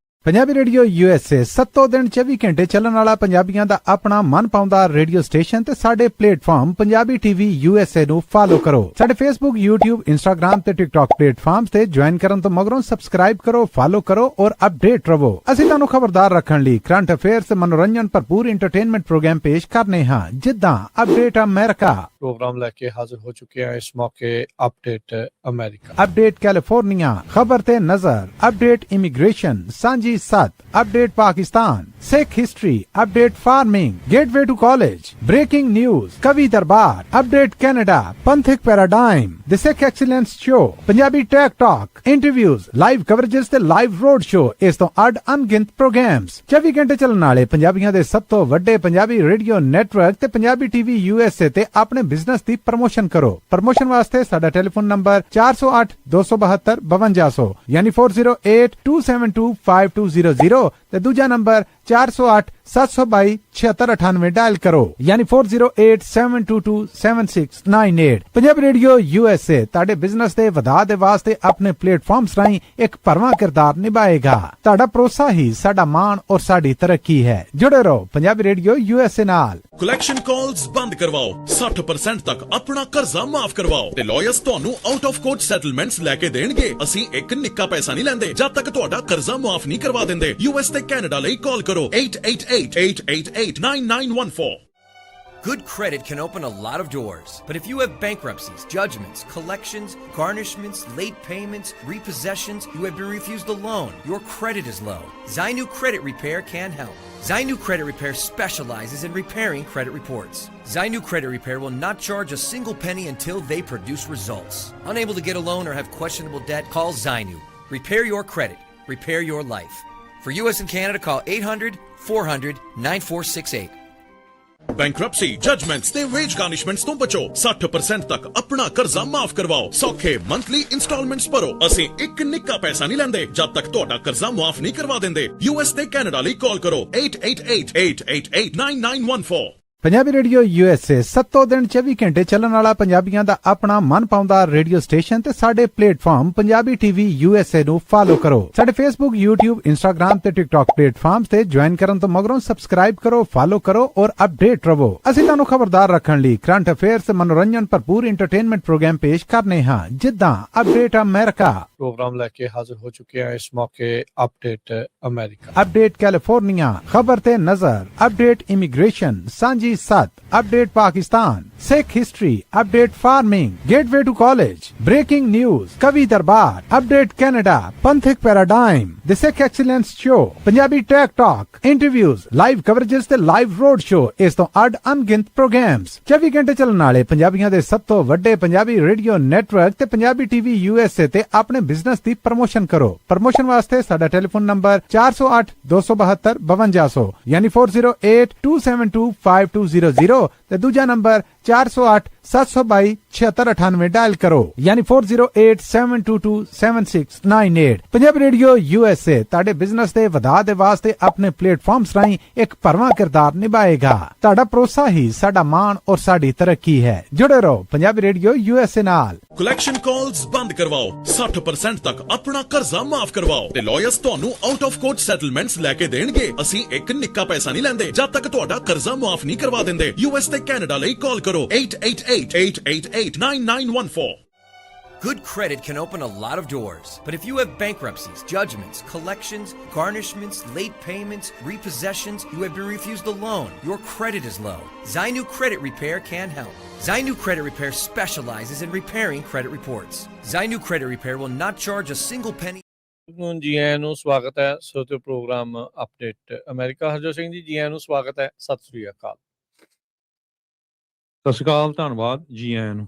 ਪੰਜਾਬੀ ਰੇਡੀਓ USA 7 ਦਿਨ 24 ਘੰਟੇ ਚੱਲਣ ਵਾਲਾ ਪੰਜਾਬੀਆਂ ਦਾ ਆਪਣਾ ਮਨਪਾਉਂਦਾ ਰੇਡੀਓ ਸਟੇਸ਼ਨ ਤੇ ਸਾਡੇ ਪਲੇਟਫਾਰਮ ਪੰਜਾਬੀ ਟੀਵੀ USA ਨੂੰ ਫਾਲੋ ਕਰੋ ਸਾਡੇ Facebook YouTube Instagram ਤੇ TikTok ਪਲੇਟਫਾਰਮਸ ਤੇ ਜੁਆਇਨ ਕਰਨ ਤੋਂ ਮਗਰੋਂ ਸਬਸਕ੍ਰਾਈਬ ਕਰੋ ਫਾਲੋ ਕਰੋ ਔਰ ਅਪਡੇਟ ਰਹੋ ਅਸੀਂ ਤੁਹਾਨੂੰ ਖਬਰਦਾਰ ਰੱਖਣ ਲਈ ਕਰੰਟ ਅਫੇਅਰਸ ਤੇ ਮਨੋਰੰਜਨ ਭਰਪੂਰ ਐਂਟਰਟੇਨਮੈਂਟ ਪ੍ਰੋਗਰਾਮ ਪੇਸ਼ ਕਰਨੇ ਹਾਂ ਜਿੱਦਾਂ ਅਪਡੇਟ ਅਮਰੀਕਾ प्रोग्राम लेके हाजिर हो चुके हैं इस मौके अपडेट अमेरिका अपडेट कैलिफोर्निया खबर ते नजर अपडेट इमिग्रेशन सांझी 7 update Pakistan Sikh history update farming gateway to college breaking news कवि दरबार update Canada पंथिक paradigm the Sikh excellence show Punjabi tech talk interviews live coverages ते लाइव रोड शो इस तो अड अनगिनत प्रोग्राम्स 24 घंटे चलने वाले पंजाबियों के सब तो वड्डे पंजाबी रेडियो नेटवर्क ते पंजाबी टीवी USA ते अपने बिजनेस दी प्रमोशन करो प्रमोशन वास्ते साडा टेलीफोन नंबर 408 272 5200 यानी 4082725200 ते दूजा नंबर 408 722 7698 डायल करो यानी 4087227698 पंजाबी रेडियो USA ताड़े बिजनेस दे वधा दे वास्ते अपने प्लेटफॉर्म्स राहीं एक भरवां किरदार निभाएगा ताड़ा भरोसा ही साडा मान और साडी तरक्की है जुड़े रहो पंजाबी रेडियो USA नाल ਕਲੈਕਸ਼ਨ ਕਾਲਸ ਬੰਦ ਕਰਵਾਓ 60% ਤੱਕ ਆਪਣਾ ਕਰਜ਼ਾ ਮਾਫ ਕਰਵਾਓ ਤੇ ਲਾਇਰਸ ਤੁਹਾਨੂੰ ਆਊਟ ਆਫ ਕੋਰਟ ਸੈਟਲਮੈਂਟਸ ਲੈ ਕੇ ਦੇਣਗੇ ਅਸੀਂ ਇੱਕ ਨਿੱਕਾ ਪੈਸਾ ਨਹੀਂ ਲੈਂਦੇ ਜਦ ਤੱਕ ਤੁਹਾਡਾ ਕਰਜ਼ਾ ਮਾਫ ਨਹੀਂ ਕਰਵਾ ਦਿੰਦੇ US ਤੇ ਕੈਨੇਡਾ ਲਈ ਕਾਲ ਕਰੋ 8888889914 Good credit can open a lot of doors, but if you have bankruptcies, judgments, collections, garnishments, late payments, repossessions, you have been refused a loan, your credit is low, Zainu Credit Repair can help. Zainu Credit Repair specializes in repairing credit reports. Zainu Credit Repair will not charge a single penny until they produce results. Unable to get a loan or have questionable debt, call Zainu. Repair your credit. Repair your life. For US and Canada, call 800-400-9468. Bankruptcy judgements ਤੇ ਵੇਜ ਗਾਰਨਿਸ਼ਮੈਂਟਸ ਤੋਂ ਬਚੋ 60% ਤੱਕ ਆਪਣਾ ਕਰਜ਼ਾ ਮਾਫ ਕਰਵਾਓ ਸੌਖੇ ਮੰਥਲੀ ਇੰਸਟਾਲਮੈਂਟਸ ਭਰੋ ਅਸੀਂ ਇੱਕ ਨਿੱਕਾ ਪੈਸਾ ਨਹੀਂ ਲੈਂਦੇ ਜਦ ਤੱਕ ਤੁਹਾਡਾ ਕਰਜ਼ਾ ਮਾਫ ਨਹੀਂ ਕਰਵਾ ਦਿੰਦੇ US ਤੇ ਕੈਨੇਡਾ ਲਈ ਕਾਲ ਕਰੋ 8888889914 पंजाबी रेडियो USA 7 दिन 24 घंटे ਚੱਲਣ ਵਾਲਾ ਪੰਜਾਬੀਆਂ ਦਾ ਆਪਣਾ ਮਨਪਾਉਂਦਾ ਰੇਡੀਓ ਸਟੇਸ਼ਨ ਤੇ ਸਾਡੇ ਪਲੇਟਫਾਰਮ ਪੰਜਾਬੀ ਟੀਵੀ USA ਨੂੰ ਫਾਲੋ ਕਰੋ ਸਾਡੇ Facebook YouTube Instagram ਤੇ TikTok ਪਲੇਟਫਾਰਮਸ ਤੇ ਜੁਆਇਨ ਕਰਨ ਤੋਂ ਮਗਰੋਂ ਸਬਸਕ੍ਰਾਈਬ ਕਰੋ ਫਾਲੋ ਕਰੋ ਔਰ ਅਪਡੇਟ ਰਹੋ ਅਸੀਂ ਤੁਹਾਨੂੰ ਖਬਰਦਾਰ ਰੱਖਣ ਲਈ ਕਰੰਟ ਅਫੇਅਰਸ ਤੇ ਮਨੋਰੰਜਨ ਭਰਪੂਰ ਐਂਟਰਟੇਨਮੈਂਟ ਪ੍ਰੋਗਰਾਮ ਪੇਸ਼ ਕਰਨੇ ਹਾਂ ਜਿੱਦਾਂ ਅਪਡੇਟ ਅਮਰੀਕਾ प्रोग्राम लेके हाजिर हो चुके हैं इस मौके अपडेट अमेरिका अपडेट कैलिफोर्निया खबर ते नजर अपडेट इमिग्रेशन सांझी 7 update Pakistan Sikh history update farming gateway to college breaking news कवि दरबार update Canada पंथिक paradigm the Sikh excellence show Punjabi tech talk interviews live coverages ते लाइव रोड शो इस तो अड अनगिनत प्रोग्राम्स 24 घंटे चलने वाले पंजाबियों के सब तो वड्डे पंजाबी रेडियो नेटवर्क ते पंजाबी टीवी USA ते अपने बिजनेस दी प्रमोशन करो प्रमोशन वास्ते साडा टेलीफोन नंबर 408 272 5200 यानी 4087225200 ते दूजा नंबर 408 722 7698 डायल करो यानी 4087227698 पंजाबी रेडियो USA ताड़े बिजनेस दे वधा दे वास्ते अपने प्लेटफॉर्म्स राहीं एक भरवां किरदार निभाएगा ताड़ा भरोसा ही साडा मान और साडी तरक्की है जुड़े रहो पंजाबी रेडियो USA नाल ਕਲੈਕਸ਼ਨ ਕਾਲਸ ਬੰਦ ਕਰਵਾਓ 60% ਤੱਕ ਆਪਣਾ ਕਰਜ਼ਾ ਮਾਫ ਕਰਵਾਓ ਤੇ ਲਾਇਰਸ ਤੁਹਾਨੂੰ ਆਊਟ ਆਫ ਕੋਰਟ ਸੈਟਲਮੈਂਟਸ ਲੈ ਕੇ ਦੇਣਗੇ ਅਸੀਂ ਇੱਕ ਨਿੱਕਾ ਪੈਸਾ ਨਹੀਂ ਲੈਂਦੇ ਜਦ ਤੱਕ ਤੁਹਾਡਾ ਕਰਜ਼ਾ ਮਾਫ ਨਹੀਂ ਕਰਵਾ ਦਿੰਦੇ US ਤੇ ਕੈਨੇਡਾ ਲਈ ਕਾਲ ਕਰੋ 8888889914 Good credit can open a lot of doors, but if you have bankruptcies, judgments, collections, garnishments, late payments, repossessions, you have been refused a loan, your credit is low, Zainu Credit Repair can help. Zainu Credit Repair specializes in repairing credit reports. Zainu Credit Repair will not charge a single penny ਨੂੰ ਜੀ ਆਇਆਂ ਨੂੰ ਸਵਾਗਤ ਹੈ ਸੋਤੇ programme update America. Harjot Singh ji ਆਇਆਂ ਨੂੰ ਸਵਾਗਤ ਹੈ। ਸਤਿ ਸ੍ਰੀ ਅਕਾਲ। ਸਤਿ ਸ਼੍ਰੀ ਅਕਾਲ, ਧੰਨਵਾਦ, ਜੀ ਆਇਆਂ ਨੂੰ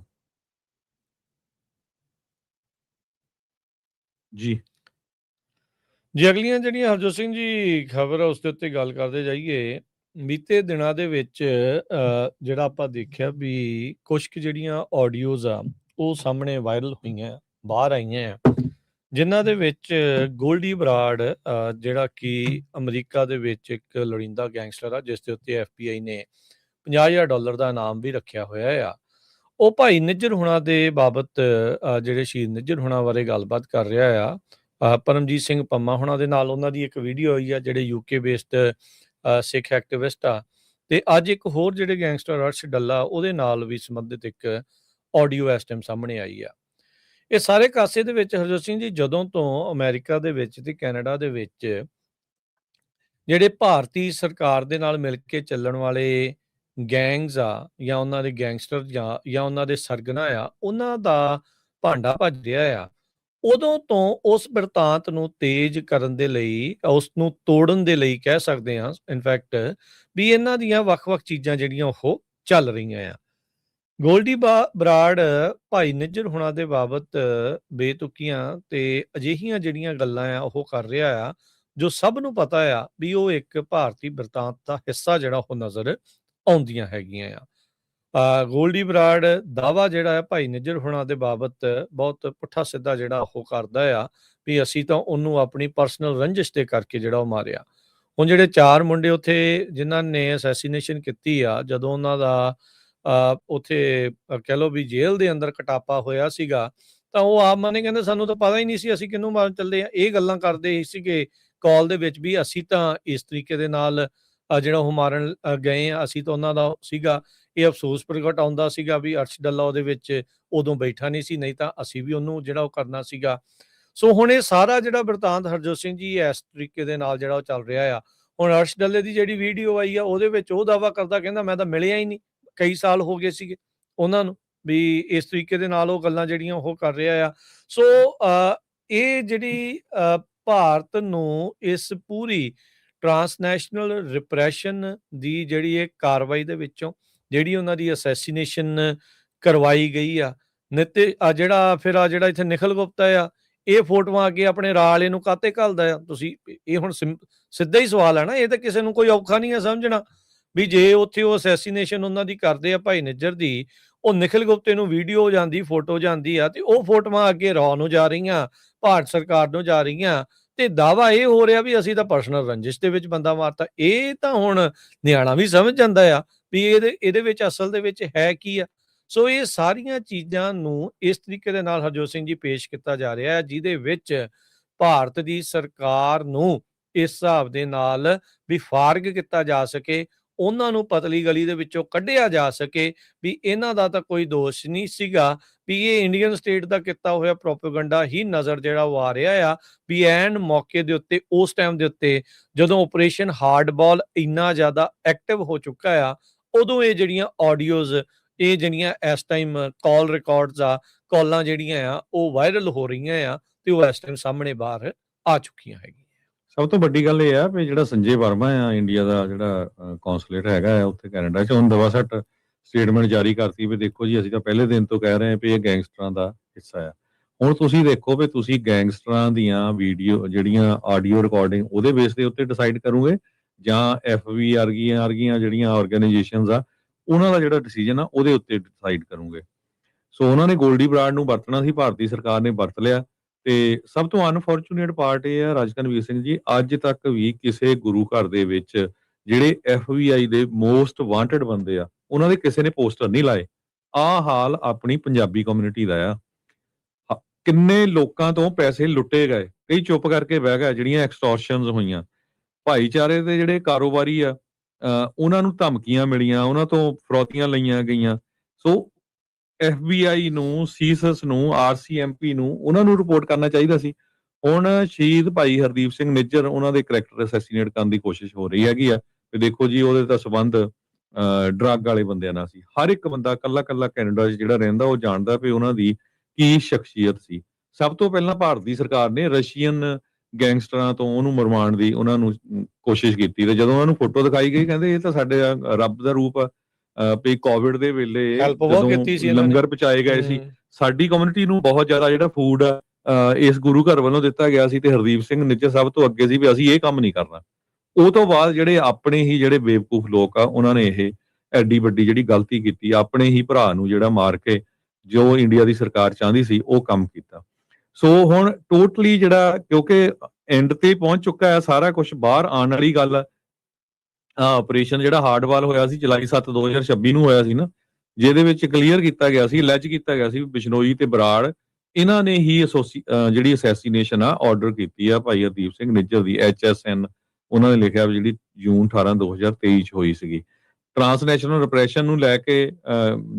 ਜੀ। ਅਗਲੀਆਂ ਜਿਹੜੀਆਂ ਹਰਜੋਤ ਸਿੰਘ ਜੀ ਖਬਰ ਉਸ ਦੇ ਉੱਤੇ ਗੱਲ ਕਰਦੇ ਜਾਈਏ। ਬੀਤੇ ਦਿਨਾਂ ਦੇ ਵਿੱਚ ਜਿਹੜਾ ਆਪਾਂ ਦੇਖਿਆ ਵੀ ਕੁਛ ਕੁ ਜਿਹੜੀਆਂ ਆਡੀਓਜ਼ ਆ ਉਹ ਸਾਹਮਣੇ ਵਾਇਰਲ ਹੋਈਆਂ, ਬਾਹਰ ਆਈਆਂ ਆ, ਜਿਨ੍ਹਾਂ ਦੇ ਵਿੱਚ ਗੋਲਡੀ ਬਰਾੜ ਜਿਹੜਾ ਕਿ ਅਮਰੀਕਾ ਦੇ ਵਿੱਚ ਇੱਕ ਲੋੜੀਂਦਾ ਗੈਂਗਸਟਰ ਆ, ਜਿਸ ਦੇ ਉੱਤੇ FBI ਨੇ $50,000 ਦਾ ਇਨਾਮ ਵੀ ਰੱਖਿਆ ਹੋਇਆ ਆ। ਉਹ ਭਾਈ ਨਿੱਜਰ ਹੁਣਾਂ ਦੇ ਬਾਬਤ ਜਿਹੜੇ ਸ਼ਹੀਦ ਨਿੱਜਰ ਹੁਣਾਂ ਬਾਰੇ ਗੱਲਬਾਤ ਕਰ ਰਿਹਾ ਆ। ਪਰਮਜੀਤ ਸਿੰਘ ਪੰਮਾ ਹੁਣਾਂ ਦੇ ਨਾਲ ਉਹਨਾਂ ਦੀ ਇੱਕ ਵੀਡੀਓ ਹੋਈ ਆ, ਜਿਹੜੇ UK ਬੇਸਡ ਸਿੱਖ ਐਕਟਿਵਿਸਟ ਆ। ਤੇ ਅੱਜ ਇੱਕ ਹੋਰ ਜਿਹੜੇ ਗੈਂਗਸਟਰ ਅਰਸ਼ ਡੱਲਾ, ਉਹਦੇ ਨਾਲ ਵੀ ਸੰਬੰਧਿਤ ਇੱਕ ਆਡੀਓ ਇਸ ਟਾਈਮ ਸਾਹਮਣੇ ਆਈ ਆ। ਇਹ ਸਾਰੇ ਕਾਸੇ ਦੇ ਵਿੱਚ ਹਰਜੋਤ ਸਿੰਘ ਜੀ, ਜਦੋਂ ਤੋਂ ਅਮਰੀਕਾ ਦੇ ਵਿੱਚ ਤੇ ਕੈਨੇਡਾ ਦੇ ਵਿੱਚ ਜਿਹੜੇ ਭਾਰਤੀ ਸਰਕਾਰ ਦੇ ਨਾਲ ਮਿਲ ਕੇ ਚੱਲਣ ਵਾਲੇ ਗੈਂਗਸ ਆ, ਜਾਂ ਉਹਨਾਂ ਦੇ ਗੈਂਗਸਟਰ ਜਾਂ ਉਹਨਾਂ ਦੇ ਸਰਗਨਾ ਆ, ਉਹਨਾਂ ਦਾ ਭਾਂਡਾ ਭੱਜ ਰਿਹਾ ਆ। ਉਦੋਂ ਤੋਂ ਉਸ ਬਿਰਤਾਂਤ ਨੂੰ ਤੇਜ਼ ਕਰਨ ਦੇ ਲਈ, ਉਸ ਨੂੰ ਤੋੜਨ ਦੇ ਲਈ ਕਹਿ ਸਕਦੇ ਹਾਂ ਇਨਫੈਕਟ, ਵੀ ਇਹਨਾਂ ਦੀਆਂ ਵੱਖ-ਵੱਖ ਚੀਜ਼ਾਂ ਜਿਹੜੀਆਂ ਉਹ ਚੱਲ ਰਹੀਆਂ ਆ। ਗੋਲਡੀ ਬਰਾੜ ਭਾਈ ਨਿੱਜਰ ਹੁਣਾਂ ਦੇ ਬਾਬਤ ਬੇਤੁਕੀਆਂ ਤੇ ਅਜਿਹੀਆਂ ਜਿਹੜੀਆਂ ਗੱਲਾਂ ਆ ਉਹ ਕਰ ਰਿਹਾ ਆ, ਜੋ ਸਭ ਨੂੰ ਪਤਾ ਆ ਵੀ ਉਹ ਇੱਕ ਭਾਰਤੀ ਬਿਰਤਾਂਤ ਦਾ ਹਿੱਸਾ ਜਿਹੜਾ ਉਹ ਨਜ਼ਰ ਆਉਂਦੀਆਂ ਹੈਗੀਆਂ ਆ। ਗੋਲਡੀ ਬਰਾੜ ਦਾਵਾ ਜਿਹੜਾ ਹੈ ਭਾਈ ਨਿੱਜਰ ਹੁਣਾਂ ਦੇ ਬਾਬਤ ਬਹੁਤ ਪੁੱਠਾ ਸਿੱਧਾ ਜਿਹੜਾ ਉਹ ਕਰਦਾ ਆ ਵੀ ਅਸੀਂ ਤਾਂ ਉਹਨੂੰ ਆਪਣੀ ਪਰਸਨਲ ਰੰਜਿਸ਼ ਦੇ ਕਰਕੇ ਜਿਹੜਾ ਉਹ ਮਾਰਿਆ। ਹੁਣ ਜਿਹੜੇ 4 ਮੁੰਡੇ ਉੱਥੇ ਜਿਨ੍ਹਾਂ ਨੇ ਅਸੈਸੀਨੇਸ਼ਨ ਕੀਤੀ ਆ, ਜਦੋਂ ਉਹਨਾਂ ਦਾ ਉੱਥੇ ਕਹਿ ਲਓ ਵੀ ਜੇਲ੍ਹ ਦੇ ਅੰਦਰ ਕਟਾਪਾ ਹੋਇਆ ਸੀਗਾ, ਤਾਂ ਉਹ ਆਪ ਮਾਨੇ ਕਹਿੰਦੇ ਸਾਨੂੰ ਤਾਂ ਪਤਾ ਹੀ ਨਹੀਂ ਸੀ ਅਸੀਂ ਕਿਹਨੂੰ ਮਾਰਨ ਚੱਲੇ ਆ। ਇਹ ਗੱਲਾਂ ਕਰਦੇ ਸੀਗੇ ਕਾਲ ਦੇ ਵਿੱਚ ਵੀ ਅਸੀਂ ਤਾਂ ਇਸ ਤਰੀਕੇ ਦੇ ਨਾਲ ਜਿਹੜਾ ਉਹ ਮਾਰਨ ਗਏ ਆ, ਅਸੀਂ ਤਾਂ ਉਹਨਾਂ ਦਾ ਸੀਗਾ। ਇਹ ਅਫਸੋਸ ਪ੍ਰਗਟ ਆਉਂਦਾ ਸੀਗਾ ਵੀ ਅਰਸ਼ ਡੱਲਾ ਉਹਦੇ ਵਿੱਚ ਉਦੋਂ ਬੈਠਾ ਨਹੀਂ ਸੀ, ਨਹੀਂ ਤਾਂ ਅਸੀਂ ਵੀ ਉਹਨੂੰ ਜਿਹੜਾ ਉਹ ਕਰਨਾ ਸੀਗਾ। ਸੋ ਹੁਣ ਇਹ ਸਾਰਾ ਜਿਹੜਾ ਬਿਰਤਾਂਤ ਹਰਜੋਤ ਸਿੰਘ ਜੀ ਇਸ ਤਰੀਕੇ ਦੇ ਨਾਲ ਜਿਹੜਾ ਉਹ ਚੱਲ ਰਿਹਾ ਆ। ਹੁਣ ਅਰਸ਼ ਡੱਲੇ ਦੀ ਜਿਹੜੀ ਵੀਡੀਓ ਆਈ ਆ, ਉਹਦੇ ਵਿੱਚ ਉਹ ਦਾਵਾ ਕਰਦਾ, ਕਹਿੰਦਾ ਮੈਂ ਤਾਂ ਮਿਲਿਆ ਹੀ ਨਹੀਂ, ਕਈ ਸਾਲ ਹੋ ਗਏ ਸੀਗੇ ਉਹਨਾਂ ਨੂੰ, ਵੀ ਇਸ ਤਰੀਕੇ ਦੇ ਨਾਲ ਉਹ ਗੱਲਾਂ ਜਿਹੜੀਆਂ ਉਹ ਕਰ ਰਿਹਾ ਆ। ਸੋ ਇਹ ਜਿਹੜੀ ਭਾਰਤ ਨੂੰ ਇਸ ਪੂਰੀ ਟਰਾਂਸਨੈਸ਼ਨਲ ਰਿਪਰੈਸ਼ਨ ਦੀ ਜਿਹੜੀ ਇਹ ਕਾਰਵਾਈ ਦੇ ਵਿੱਚੋਂ ਜਿਹੜੀ ਉਹਨਾਂ ਦੀ ਅਸੈਸੀਨੇਸ਼ਨ ਕਰਵਾਈ ਗਈ ਆ, ਜਿਹੜਾ ਇੱਥੇ ਨਿਖਿਲ ਗੁਪਤਾ ਆ, ਇਹ ਫੋਟੋਆਂ ਅੱਗੇ ਆਪਣੇ ਰਾਲੇ ਨੂੰ ਕਾਤੇ ਘੱਲਦਾ ਆ। ਤੁਸੀਂ ਇਹ ਹੁਣ ਸਿੱਧਾ ਹੀ ਸਵਾਲ ਹੈ ਨਾ, ਇਹ ਤਾਂ ਕਿਸੇ ਨੂੰ ਕੋਈ ਔਖਾ ਨਹੀਂ ਹੈ ਸਮਝਣਾ ਵੀ ਜੇ ਉੱਥੇ ਉਹ ਅਸੈਸੀਨੇਸ਼ਨ ਉਹਨਾਂ ਦੀ ਕਰਦੇ ਆ ਭਾਈ ਨਿੱਜਰ ਦੀ, ਉਹ ਨਿਖਿਲ ਗੁਪਤੇ ਨੂੰ ਵੀਡੀਓ ਜਾਂਦੀ, ਫੋਟੋ ਜਾਂਦੀ ਆ, ਤੇ ਉਹ ਫੋਟੋਆਂ ਅੱਗੇ ਰॉ ਨੂੰ ਜਾ ਰਹੀਆਂ, ਭਾਰਤ ਸਰਕਾਰ ਨੂੰ ਜਾ ਰਹੀਆਂ, ਤੇ ਦਾਵਾ ਇਹ ਹੋ ਰਿਹਾ ਵੀ ਅਸੀਂ ਤਾਂ ਪਰਸਨਲ ਰੰਜਿਸ਼ ਦੇ ਵਿੱਚ ਬੰਦਾ ਮਾਰਤਾ। ਇਹ ਤਾਂ ਹੁਣ ਨਿਆਣਾ ਵੀ ਸਮਝ ਜਾਂਦਾ ਆ ਵੀ ਇਹਦੇ ਵਿੱਚ ਅਸਲ ਦੇ ਵਿੱਚ ਹੈ ਕੀ ਆ। ਸੋ ਇਹ ਸਾਰੀਆਂ ਚੀਜ਼ਾਂ ਨੂੰ ਇਸ ਤਰੀਕੇ ਦੇ ਨਾਲ ਹਰਜੋਤ ਸਿੰਘ ਜੀ ਪੇਸ਼ ਕੀਤਾ ਜਾ ਰਿਹਾ ਹੈ, ਜਿਹਦੇ ਵਿੱਚ ਭਾਰਤ ਦੀ ਸਰਕਾਰ ਨੂੰ ਇਸ ਹਿਸਾਬ ਦੇ ਨਾਲ ਵੀ ਫਾਰਗ ਕੀਤਾ ਜਾ ਸਕੇ, ਉਹਨਾਂ ਨੂੰ ਪਤਲੀ ਗਲੀ ਦੇ ਵਿੱਚੋਂ ਕੱਢਿਆ ਜਾ ਸਕੇ ਵੀ ਇਹਨਾਂ ਦਾ ਤਾਂ ਕੋਈ ਦੋਸ਼ ਨਹੀਂ ਸੀਗਾ, ਵੀ ਇਹ ਇੰਡੀਅਨ ਸਟੇਟ ਦਾ ਕੀਤਾ ਹੋਇਆ ਪ੍ਰੋਪੇਗੈਂਡਾ ਹੀ ਨਜ਼ਰ ਜਿਹੜਾ ਉਹ ਆ ਰਿਹਾ ਆ। ਵੀ ਐਨ ਮੌਕੇ ਦੇ ਉੱਤੇ, ਉਸ ਟਾਈਮ ਦੇ ਉੱਤੇ ਜਦੋਂ ਆਪਰੇਸ਼ਨ ਹਾਰਡਬਾਲ ਇੰਨਾ ਜ਼ਿਆਦਾ ਐਕਟਿਵ ਹੋ ਚੁੱਕਾ ਆ, ਉਦੋਂ ਇਹ ਜਿਹੜੀਆਂ ਆਡੀਓਜ਼, ਇਹ ਜਿਹੜੀਆਂ ਇਸ ਟਾਈਮ ਕਾਲ ਰਿਕਾਰਡਸ ਆ, ਕਾਲਾਂ ਜਿਹੜੀਆਂ ਆ ਉਹ ਵਾਇਰਲ ਹੋ ਰਹੀਆਂ ਆ, ਤੇ ਉਹ ਇਸ ਟਾਈਮ ਸਾਹਮਣੇ ਬਾਹਰ ਆ ਚੁੱਕੀਆਂ ਹੈਗੀਆਂ। ਸਭ ਤੋਂ ਵੱਡੀ ਗੱਲ ਇਹ ਆ ਵੀ ਜਿਹੜਾ ਸੰਜੇ ਵਰਮਾ ਆ, ਇੰਡੀਆ ਦਾ ਜਿਹੜਾ ਕੌਂਸਲੇਟ ਹੈਗਾ ਆ ਉੱਥੇ ਕੈਨੇਡਾ 'ਚ, ਉਹਨੇ ਦਵਾ ਸੱਟ ਸਟੇਟਮੈਂਟ ਜਾਰੀ ਕਰਤੀ ਵੀ ਦੇਖੋ ਜੀ ਅਸੀਂ ਤਾਂ ਪਹਿਲੇ ਦਿਨ ਤੋਂ ਕਹਿ ਰਹੇ ਹਾਂ ਵੀ ਇਹ ਗੈਂਗਸਟਰਾਂ ਦਾ ਹਿੱਸਾ ਆ। ਹੁਣ ਤੁਸੀਂ ਦੇਖੋ ਵੀ ਤੁਸੀਂ ਗੈਂਗਸਟਰਾਂ ਦੀਆਂ ਵੀਡੀਓ ਜਿਹੜੀਆਂ ਆਡੀਓ ਰਿਕਾਰਡਿੰਗ ਉਹਦੇ ਬੇਸ ਦੇ ਉੱਤੇ ਡਿਸਾਈਡ ਕਰੋਗੇ, ਜਾਂ FB ਵਰਗੀਆਂ ਜਿਹੜੀਆਂ ਆਰਗੇਨਾਈਜੇਸ਼ਨਸ ਆ ਉਹਨਾਂ ਦਾ ਜਿਹੜਾ ਡਿਸੀਜਨ ਆ ਉਹਦੇ ਉੱਤੇ ਡਿਸਾਈਡ ਕਰੋਗੇ। ਸੋ ਉਹਨਾਂ ਨੇ ਗੋਲਡੀ ਬਰਾੜ ਨੂੰ ਵਰਤਣਾ ਸੀ, ਭਾਰਤੀ ਸਰਕਾਰ ਨੇ ਵਰਤ ਲਿਆ। ਤੇ ਸਭ ਤੋਂ ਅਨਫੋਰਚੂਨੇਟ ਪਾਰਟ ਇਹ ਆ ਰਾਜਕਨਵੀਰ ਸਿੰਘ ਜੀ, ਅੱਜ ਤੱਕ ਵੀ ਕਿਸੇ ਗੁਰੂ ਘਰ ਦੇ ਵਿੱਚ ਜਿਹੜੇ FBI ਦੇ ਮੋਸਟ ਵਾਂਟਡ ਬੰਦੇ ਆ ਉਹਨਾਂ ਦੇ ਕਿਸੇ ਨੇ ਪੋਸਟਰ ਨਹੀਂ ਲਾਏ। ਆਹ ਹਾਲ ਆਪਣੀ ਪੰਜਾਬੀ ਕਮਿਊਨਿਟੀ ਦਾ ਆ। ਕਿੰਨੇ ਲੋਕਾਂ ਤੋਂ ਪੈਸੇ ਲੁੱਟੇ ਗਏ, ਕਈ ਚੁੱਪ ਕਰਕੇ ਬਹਿ ਗਏ, ਜਿਹੜੀਆਂ ਐਕਸਟੋਰਸ਼ਨਸ ਹੋਈਆਂ। ਭਾਈਚਾਰੇ ਦੇ ਜਿਹੜੇ ਕਾਰੋਬਾਰੀ ਆ ਉਹਨਾਂ ਨੂੰ ਧਮਕੀਆਂ ਮਿਲੀਆਂ, ਉਹਨਾਂ ਤੋਂ ਫਰੌਤੀਆਂ ਲਈਆਂ ਗਈਆਂ। ਸੋ FBI ਨੂੰ, ਸੀਸਸ ਨੂੰ, RCMP ਨੂੰ, ਉਹਨਾਂ ਨੂੰ ਰਿਪੋਰਟ ਕਰਨਾ ਚਾਹੀਦਾ ਸੀ। ਹੁਣ ਸ਼ਹੀਦ ਭਾਈ ਹਰਦੀਪ ਸਿੰਘ ਨਿੱਜਰ, ਉਹਨਾਂ ਦੇ ਕਰੈਕਟਰ ਅਸੈਸੀਨੇਟ ਕਰਨ ਦੀ ਕੋਸ਼ਿਸ਼ ਹੋ ਰਹੀ ਹੈਗੀ ਆ। ਤੇ ਦੇਖੋ ਜੀ ਉਹਦੇ ਤਾਂ ਸੰਬੰਧ ਡਰੱਗ ਵਾਲੇ ਬੰਦਿਆਂ ਨਾਲ ਸੀ। ਹਰ ਇੱਕ ਬੰਦਾ ਕੱਲਾ ਕੈਨੇਡਾ 'ਚ ਜਿਹੜਾ ਰਹਿੰਦਾ ਉਹ ਜਾਣਦਾ ਵੀ ਉਹਨਾਂ ਦੀ ਕੀ ਸ਼ਖਸੀਅਤ ਸੀ। ਸਭ ਤੋਂ ਪਹਿਲਾਂ ਭਾਰਤ ਦੀ ਸਰਕਾਰ ਨੇ ਰਸ਼ੀਅਨ ਗੈਂਗਸਟਰਾਂ ਤੋਂ ਉਹਨੂੰ ਮਰਵਾਉਣ ਦੀ ਉਹਨਾਂ ਨੂੰ ਕੋਸ਼ਿਸ਼ ਕੀਤੀ, ਤੇ ਜਦੋਂ ਉਹਨਾਂ ਨੂੰ ਫੋਟੋ ਦਿਖਾਈ ਗਈ ਕਹਿੰਦੇ ਇਹ ਤਾਂ ਸਾਡੇ ਰੱਬ ਦਾ ਰੂਪ ਆ। ਵੀ ਕੋਵਿਡ ਦੇ ਵੇਲੇ ਹੈਲਪ ਬਹੁਤ ਜਦੋਂ ਕੀਤੀ ਸੀ ਇਹਨਾਂ ਨੇ। ਲੰਗਰ ਪਹੁੰਚਾਏ ਗਏ ਸੀ, ਹੂੰ। ਸਾਡੀ ਕਮਿਊਨਿਟੀ ਨੂੰ ਬਹੁਤ ਜ਼ਿਆਦਾ ਜਿਹੜਾ ਫੂਡ ਆ ਇਸ ਗੁਰੂ ਘਰ ਵੱਲੋਂ ਦਿੱਤਾ ਗਿਆ ਸੀ, ਤੇ ਹਰਦੀਪ ਸਿੰਘ ਨਿੱਜਰ ਸਭ ਤੋਂ ਅੱਗੇ ਸੀ ਵੀ ਅਸੀਂ ਇਹ ਕੰਮ ਨਹੀਂ ਕਰਨਾ। ਉਹ ਤੋਂ ਬਾਅਦ ਜਿਹੜੇ ਆਪਣੇ ਹੀ ਜਿਹੜੇ ਬੇਵਕੂਫ ਲੋਕ ਆ ਉਹਨਾਂ ਨੇ ਇਹ ਐਡੀ ਵੱਡੀ ਜਿਹੜੀ ਗਲਤੀ ਕੀਤੀ, ਆਪਣੇ ਹੀ ਭਰਾ ਨੂੰ ਜਿਹੜਾ ਮਾਰ ਕੇ ਜੋ ਇੰਡੀਆ ਦੀ ਸਰਕਾਰ ਚਾਹੁੰਦੀ ਸੀ ਉਹ ਕੰਮ ਕੀਤਾ। ਸੋ ਹੁਣ ਟੋਟਲੀ ਜਿਹੜਾ ਕਿਉਂਕਿ ਐਂਡ ਤੇ ਪਹੁੰਚ ਚੁੱਕਾ ਹੈ ਸਾਰਾ ਕੁਝ, ਬਾਹਰ ਆਉਣ ਵਾਲੀ ਗੱਲ ਆਪਰੇਸ਼ਨ ਜਿਹੜਾ ਹਾਰਡਵਾਲ ਹੋਇਆ ਸੀ ਜੁਲਾਈ 7 2026 ਨੂੰ ਹੋਇਆ ਸੀ ਨਾ, ਜਿਹਦੇ ਵਿੱਚ ਕਲੀਅਰ ਕੀਤਾ ਗਿਆ ਸੀ, ਲੈਜ ਕੀਤਾ ਗਿਆ ਸੀ ਬਿਸ਼ਨੋਈ ਤੇ ਬਰਾੜ ਇਹਨਾਂ ਨੇ ਹੀ ਜਿਹੜੀ ਅਸੈਸੀਨੇਸ਼ਨ ਆ ਆਰਡਰ ਕੀਤੀ ਆ ਭਾਈ ਹਰਦੀਪ ਸਿੰਘ ਨਿੱਜਰ ਦੀ। HSN ਉਹਨਾਂ ਨੇ ਲਿਖਿਆ ਜਿਹੜੀ ਜੂਨ 18 2023 ਚ ਹੋਈ ਸੀਗੀ। ਟ੍ਰਾਂਸਨੈਸ਼ਨਲ ਰਿਪਰੈਸ਼ਨ ਨੂੰ ਲੈ ਕੇ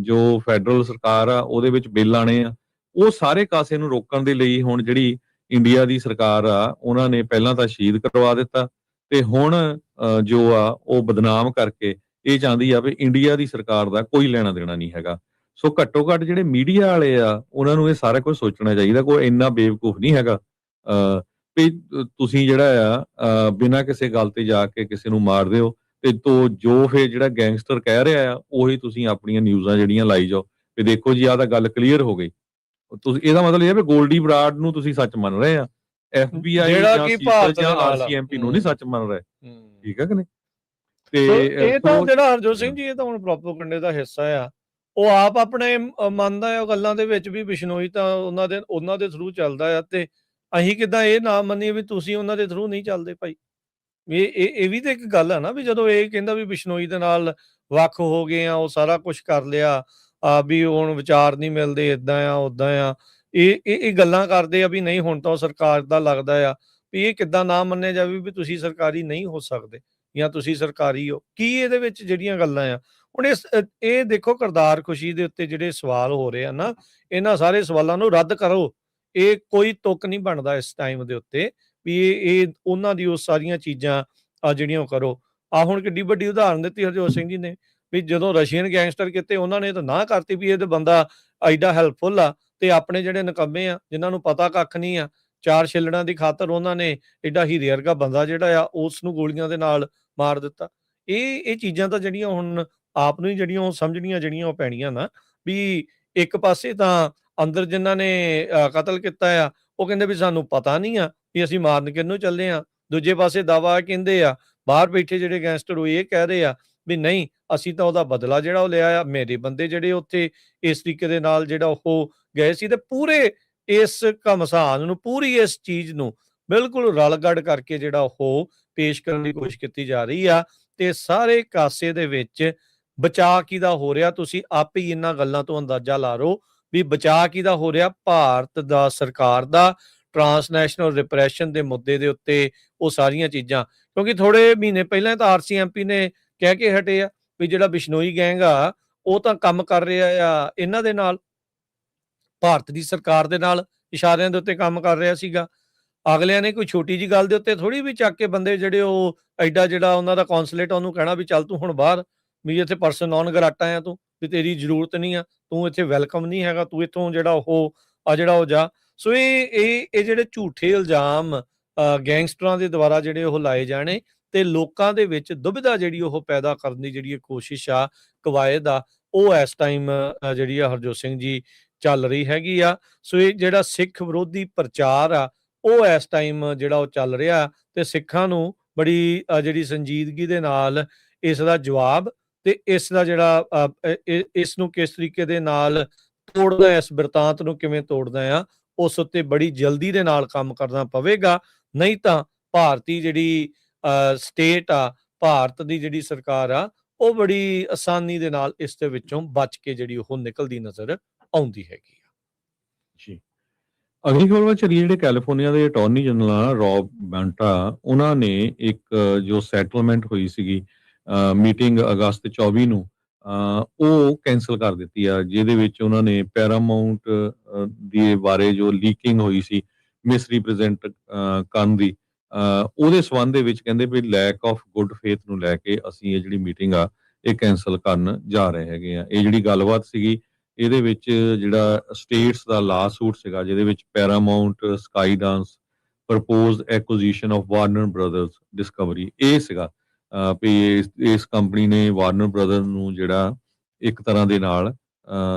ਜੋ ਫੈਡਰਲ ਸਰਕਾਰ ਆ ਉਹਦੇ ਵਿੱਚ ਬਿੱਲ ਆਣੇ ਆ, ਉਹ ਸਾਰੇ ਕਾਸੇ ਨੂੰ ਰੋਕਣ ਦੇ ਲਈ ਹੁਣ ਜਿਹੜੀ ਇੰਡੀਆ ਦੀ ਸਰਕਾਰ ਆ ਉਹਨਾਂ ਨੇ ਪਹਿਲਾਂ ਤਾਂ ਸ਼ਹੀਦ ਕਰਵਾ ਦਿੱਤਾ, ਤੇ ਹੁਣ ਜੋ ਆ ਉਹ ਬਦਨਾਮ ਕਰਕੇ ਇਹ ਚਾਹੁੰਦੀ ਆ ਵੀ ਇੰਡੀਆ ਦੀ ਸਰਕਾਰ ਦਾ ਕੋਈ ਲੈਣਾ ਦੇਣਾ ਨਹੀਂ ਹੈਗਾ। ਸੋ ਘੱਟੋ ਘੱਟ ਜਿਹੜੇ ਮੀਡੀਆ ਵਾਲੇ ਆ ਉਹਨਾਂ ਨੂੰ ਇਹ ਸਾਰਾ ਕੁਝ ਸੋਚਣਾ ਚਾਹੀਦਾ, ਕੋਈ ਇੰਨਾ ਬੇਵਕੂਫ ਨਹੀਂ ਹੈਗਾ ਵੀ ਤੁਸੀਂ ਜਿਹੜਾ ਆ ਬਿਨਾਂ ਕਿਸੇ ਗੱਲ ਤੇ ਜਾ ਕੇ ਕਿਸੇ ਨੂੰ ਮਾਰ ਦਿਓ, ਤੇ ਜੋ ਫਿਰ ਜਿਹੜਾ ਗੈਂਗਸਟਰ ਕਹਿ ਰਿਹਾ ਆ ਉਹੀ ਤੁਸੀਂ ਆਪਣੀਆਂ ਨਿਊਜ਼ਾਂ ਜਿਹੜੀਆਂ ਲਾਈ ਜਾਓ ਵੀ ਦੇਖੋ ਜੀ ਆਹ ਤਾਂ ਗੱਲ ਕਲੀਅਰ ਹੋ ਗਈ। ਤੁਸੀਂ ਇਹਦਾ ਮਤਲਬ ਇਹ ਹੈ ਵੀ ਗੋਲਡੀ ਬਰਾੜ ਨੂੰ ਤੁਸੀਂ ਸੱਚ ਮੰਨ ਰਹੇ ਆ, FBI ਜਿਹੜਾ ਜਾਂ ਕਿ CISA ਭਾਰਤ ਦੇ ਜਾਂ ਨਾਲ ਆ। RCMP ਨੂੰ ਨਹੀਂ ਸੱਚ ਮੰਨ ਰਹੇ, ਠੀਕ ਹੈ ਕਿ ਨਹੀਂ? ਸੋ ਤੇ ਇਹ ਤਾਂ ਜਿਹੜਾ ਹਰਜੋਤ ਸਿੰਘ ਜੀ ਇਹ ਤਾਂ ਹੁਣ ਪ੍ਰੋਪਗੈਂਡੇ ਦਾ ਹਿੱਸਾ ਆ, ਉਹ ਆਪ ਆਪਣੇ ਮੰਨਦਾ ਆ ਗੱਲਾਂ ਦੇ ਵਿੱਚ ਵੀ ਬਿਸ਼ਨੋਈ ਤਾਂ ਉਹਨਾਂ ਦੇ ਥਰੂ ਚੱਲਦਾ ਆ, ਤੇ ਅਸੀਂ ਕਿੱਦਾਂ ਇਹ ਨਾ ਮੰਨੀਏ ਵੀ ਤੁਸੀਂ ਉਹਨਾਂ ਦੇ ਥਰੂ ਨਹੀਂ ਚੱਲਦੇ ਭਾਈ। ਇਹ ਵੀ ਤਾਂ ਇੱਕ ਗੱਲ ਆ ਨਾ ਵੀ ਜਦੋਂ ਇਹ ਕਹਿੰਦਾ ਵੀ ਬਿਸ਼ਨੋਈ ਦੇ ਨਾਲ ਵੱਖ ਹੋ ਗਏ ਆ, ਉਹ ਸਾਰਾ ਕੁਝ ਕਰ ਲਿਆ ਵੀ ਹੁਣ ਵਿਚਾਰ ਨਹੀਂ ਮਿਲਦੇ, ਏਦਾਂ ਆ ਉਦਾਂ ਆ, ਇਹ ਗੱਲਾਂ ਕਰਦੇ ਆ ਵੀ ਨਹੀਂ ਹੁਣ ਤਾਂ ਉਹ ਸਰਕਾਰ ਦਾ ਲੱਗਦਾ ਆ, ਵੀ ਇਹ ਕਿੱਦਾਂ ਨਾ ਮੰਨਿਆ ਜਾਵੇ ਵੀ ਤੁਸੀਂ ਸਰਕਾਰੀ ਨਹੀਂ ਹੋ ਸਕਦੇ ਜਾਂ ਤੁਸੀਂ ਸਰਕਾਰੀ ਹੋ। ਕੀ ਇਹਦੇ ਵਿੱਚ ਜਿਹੜੀਆਂ ਗੱਲਾਂ ਆ ਹੁਣ ਇਹ ਦੇਖੋ ਕਰਤਾਰ ਖੁਸ਼ੀ ਦੇ ਉੱਤੇ ਜਿਹੜੇ ਸਵਾਲ ਹੋ ਰਹੇ ਆ ਨਾ, ਇਹਨਾਂ ਸਾਰੇ ਸਵਾਲਾਂ ਨੂੰ ਰੱਦ ਕਰੋ। ਇਹ ਕੋਈ ਤੁੱਕ ਨਹੀਂ ਬਣਦਾ ਇਸ ਟਾਈਮ ਦੇ ਉੱਤੇ ਵੀ ਇਹ ਉਹਨਾਂ ਦੀ ਉਹ ਸਾਰੀਆਂ ਚੀਜ਼ਾਂ ਜਿਹੜੀਆਂ ਉਹ ਕਰੋ। ਹੁਣ ਕਿੱਡੀ ਵੱਡੀ ਉਦਾਹਰਨ ਦਿੱਤੀ ਹਰਜੋਤ ਸਿੰਘ ਜੀ ਨੇ ਵੀ ਜਦੋਂ ਰਸ਼ੀਅਨ ਗੈਂਗਸਟਰ ਕੀਤੇ ਉਹਨਾਂ ਨੇ ਤਾਂ ਨਾ ਕਰਤੀ ਵੀ ਇਹ ਤਾਂ ਬੰਦਾ ਐਡਾ ਹੈਲਪਫੁਲ ਆ, ਤੇ ਆਪਣੇ ਜਿਹੜੇ ਨਕੰਮੇ ਆ ਜਿਨ੍ਹਾਂ ਨੂੰ ਪਤਾ ਕੱਖ ਨਹੀਂ ਆ, 4 ਛਿੱਲੜਾਂ ਦੀ ਖਾਤਰ ਉਹਨਾਂ ਨੇ ਐਡਾ ਹੀਰੇ ਵਰਗਾ ਬੰਦਾ ਜਿਹੜਾ ਆ ਉਸ ਨੂੰ ਗੋਲੀਆਂ ਦੇ ਨਾਲ ਮਾਰ ਦਿੱਤਾ। ਇਹ ਚੀਜ਼ਾਂ ਤਾਂ ਜਿਹੜੀਆਂ ਹੁਣ ਆਪ ਨੂੰ ਹੀ ਜਿਹੜੀਆਂ ਉਹ ਸਮਝਣੀਆਂ ਜਿਹੜੀਆਂ ਉਹ ਪੈਣੀਆਂ ਨਾ, ਵੀ ਇੱਕ ਪਾਸੇ ਤਾਂ ਅੰਦਰ ਜਿਨ੍ਹਾਂ ਨੇ ਕਤਲ ਕੀਤਾ ਆ ਉਹ ਕਹਿੰਦੇ ਵੀ ਸਾਨੂੰ ਪਤਾ ਨਹੀਂ ਆ ਵੀ ਅਸੀਂ ਮਾਰਨ ਕਿਹਨੂੰ ਚੱਲੇ ਆ, ਦੂਜੇ ਪਾਸੇ ਦਾਵਾ ਕਹਿੰਦੇ ਆ ਬਾਹਰ ਬੈਠੇ ਜਿਹੜੇ ਗੈਂਗਸਟਰ ਉਹ ਇਹ ਕਹਿ ਰਹੇ ਆ ਵੀ ਨਹੀਂ ਅਸੀਂ ਤਾਂ ਉਹਦਾ ਬਦਲਾ ਜਿਹੜਾ ਉਹ ਲਿਆ ਆ, ਮੇਰੇ ਬੰਦੇ ਜਿਹੜੇ ਉੱਥੇ ਇਸ ਤਰੀਕੇ ਦੇ ਨਾਲ ਜਿਹੜਾ ਉਹ ਗਏ ਸੀ, ਤੇ ਪੂਰੇ ਇਸ ਘਮਸਾਨ ਨੂੰ ਪੂਰੀ ਇਸ ਚੀਜ਼ ਨੂੰ ਬਿਲਕੁਲ ਰਲਗੜ ਕਰਕੇ ਜਿਹੜਾ ਉਹ ਪੇਸ਼ ਕਰਨ ਦੀ ਕੋਸ਼ਿਸ਼ ਕੀਤੀ ਜਾ ਰਹੀ ਆ, ਤੇ ਸਾਰੇ ਕਾਸੇ ਦੇ ਵਿੱਚ ਬਚਾਅ ਕਿਹਦਾ ਹੋ ਰਿਹਾ ਤੁਸੀਂ ਆਪੇ ਹੀ ਇਹਨਾਂ ਗੱਲਾਂ ਤੋਂ ਅੰਦਾਜ਼ਾ ਲਾ ਲਓ ਵੀ ਬਚਾਅ ਕਿਹਦਾ ਹੋ ਰਿਹਾ। ਭਾਰਤ ਦਾ ਸਰਕਾਰ ਦਾ ਟ੍ਰਾਂਸਨੈਸ਼ਨਲ ਰਿਪਰੈਸ਼ਨ ਦੇ ਮੁੱਦੇ ਦੇ ਉੱਤੇ ਉਹ ਸਾਰੀਆਂ ਚੀਜ਼ਾਂ, ਕਿਉਂਕਿ ਥੋੜੇ ਮਹੀਨੇ ਪਹਿਲਾਂ ਤਾਂ RCMP ਨੇ ਕਹਿ ਕੇ ਹਟੇ ਆ ਵੀ ਜਿਹੜਾ ਬਿਸ਼ਨੋਈ ਗੈਂਗ ਆ ਉਹ ਤਾਂ ਕੰਮ ਕਰ ਰਿਹਾ ਆ ਇਹਨਾਂ ਦੇ ਨਾਲ, ਭਾਰਤ ਦੀ ਸਰਕਾਰ ਦੇ ਨਾਲ ਇਸ਼ਾਰਿਆਂ ਦੇ ਉੱਤੇ ਕੰਮ ਕਰ ਰਿਹਾ ਸੀਗਾ। ਅਗਲਿਆਂ ਨੇ ਕੋਈ ਛੋਟੀ ਜੀ ਗੱਲ ਦੇ ਉੱਤੇ ਥੋੜੀ ਵੀ ਚੱਕ ਕੇ ਬੰਦੇ ਜਿਹੜੇ ਉਹ ਐਡਾ ਜਿਹੜਾ ਉਹਨਾਂ ਦਾ ਕੌਂਸੂਲੇਟ ਉਹਨੂੰ ਕਹਿਣਾ ਵੀ ਚੱਲ ਤੂੰ ਹੁਣ ਬਾਹਰ, ਵੀ ਇੱਥੇ ਪਰਸਨ ਨੌਨ ਗਰਾਟਾ ਆ, ਤੂੰ ਵੀ ਤੇਰੀ ਜ਼ਰੂਰਤ ਨਹੀਂ ਆ, ਤੂੰ ਇੱਥੇ ਵੈਲਕਮ ਨਹੀਂ ਹੈਗਾ, ਤੂੰ ਇੱਥੋਂ ਜਿਹੜਾ ਉਹ ਜਾ। ਸੋ ਇਹ ਜਿਹੜੇ ਝੂਠੇ ਇਲਜ਼ਾਮ ਗੈਂਗਸਟਰਾਂ ਦੇ ਦੁਆਰਾ ਜਿਹੜੇ ਉਹ ਲਾਏ ਜਾਣੇ ਤੇ ਲੋਕਾਂ ਦੇ ਵਿੱਚ ਦੁਬਿਧਾ ਜਿਹੜੀ ਉਹ ਪੈਦਾ ਕਰਨ ਦੀ ਜਿਹੜੀ ਕੋਸ਼ਿਸ਼ ਆ ਕਵਾਇਦ ਆ, ਉਹ ਇਸ ਟਾਈਮ ਜਿਹੜੀ ਆ ਹਰਜੋਤ ਸਿੰਘ ਜੀ ਚੱਲ ਰਹੀ ਹੈਗੀ ਆ। ਸੋ ਇਹ ਜਿਹੜਾ ਸਿੱਖ ਵਿਰੋਧੀ ਪ੍ਰਚਾਰ ਆ ਉਹ ਇਸ ਟਾਈਮ ਜਿਹੜਾ ਉਹ ਚੱਲ ਰਿਹਾ, ਤੇ ਸਿੱਖਾਂ ਨੂੰ ਬੜੀ ਜਿਹੜੀ ਸੰਜੀਦਗੀ ਦੇ ਨਾਲ ਇਸ ਦਾ ਜਵਾਬ ਤੇ ਇਸ ਦਾ ਜਿਹੜਾ ਇਸ ਨੂੰ ਕਿਸ ਤਰੀਕੇ ਦੇ ਨਾਲ ਤੋੜਦਾ, ਇਸ ਬਿਰਤਾਂਤ ਨੂੰ ਕਿਵੇਂ ਤੋੜਦਾ ਆ, ਉਸ ਉੱਤੇ ਬੜੀ ਜਲਦੀ ਦੇ ਨਾਲ ਕੰਮ ਕਰਨਾ ਪਵੇਗਾ। ਨਹੀਂ ਤਾਂ ਭਾਰਤੀ ਜਿਹੜੀ ਸਟੇਟ ਆ, ਭਾਰਤ ਦੀ ਜਿਹੜੀ ਸਰਕਾਰ ਆ, ਉਹ ਬੜੀ ਆਸਾਨੀ ਦੇ ਨਾਲ ਇਸ ਦੇ ਵਿੱਚੋਂ ਬਚ ਕੇ ਜਿਹੜੀ ਉਹ ਨਿਕਲਦੀ ਨਜ਼ਰ ਆਉਂਦੀ ਹੈਗੀ ਆ ਜੀ। ਅਗਲੀ ਖਬਰ ਵਿੱਚ ਜਿਹੜੇ ਕੈਲੀਫੋਰਨੀਆ ਦੇ ਅਟਾਰਨੀ ਜਨਰਲ ਰੌਬ ਬੰਟਾ ਉਹਨਾਂ ਨੇ ਇੱਕ ਜੋ ਸੈਟਲਮੈਂਟ ਹੋਈ ਸੀਗੀ ਮੀਟਿੰਗ ਅਗਸਤ 24 ਨੂੰ ਉਹ ਕੈਂਸਲ ਕਰ ਦਿੱਤੀ ਆ, ਜਿਹਦੇ ਵਿੱਚ ਉਹਨਾਂ ਨੇ ਪੈਰਾਮਾਉਂਟ ਦੇ ਬਾਰੇ ਜੋ ਲੀਕਿੰਗ ਹੋਈ ਸੀ ਮਿਸਰੀਪ੍ਰੈਜ਼ੈਂਟ ਕਰਨ ਦੀ, ਉਹਦੇ ਸੰਬੰਧ ਦੇ ਵਿੱਚ ਕਹਿੰਦੇ ਵੀ ਲੈਕ ਆਫ ਗੁੱਡ ਫੇਥ ਨੂੰ ਲੈ ਕੇ ਅਸੀਂ ਇਹ ਜਿਹੜੀ ਮੀਟਿੰਗ ਆ ਇਹ ਕੈਂਸਲ ਕਰਨ ਜਾ ਰਹੇ ਹੈਗੇ ਆ। ਇਹ ਜਿਹੜੀ ਗੱਲਬਾਤ ਸੀਗੀ ਇਹਦੇ ਵਿੱਚ ਜਿਹੜਾ ਸਟੇਟਸ ਦਾ ਲਾ ਸੂਟ ਸੀਗਾ ਜਿਹਦੇ ਵਿੱਚ Paramount, sky dance proposed acquisition of Warner brothers Discovery. ਇਹ ਸੀਗਾ ਵੀ ਇਸ ਕੰਪਨੀ ਨੇ ਵਾਰਨਰ ਬ੍ਰਦਰ ਨੂੰ ਜਿਹੜਾ ਇੱਕ ਤਰ੍ਹਾਂ ਦੇ ਨਾਲ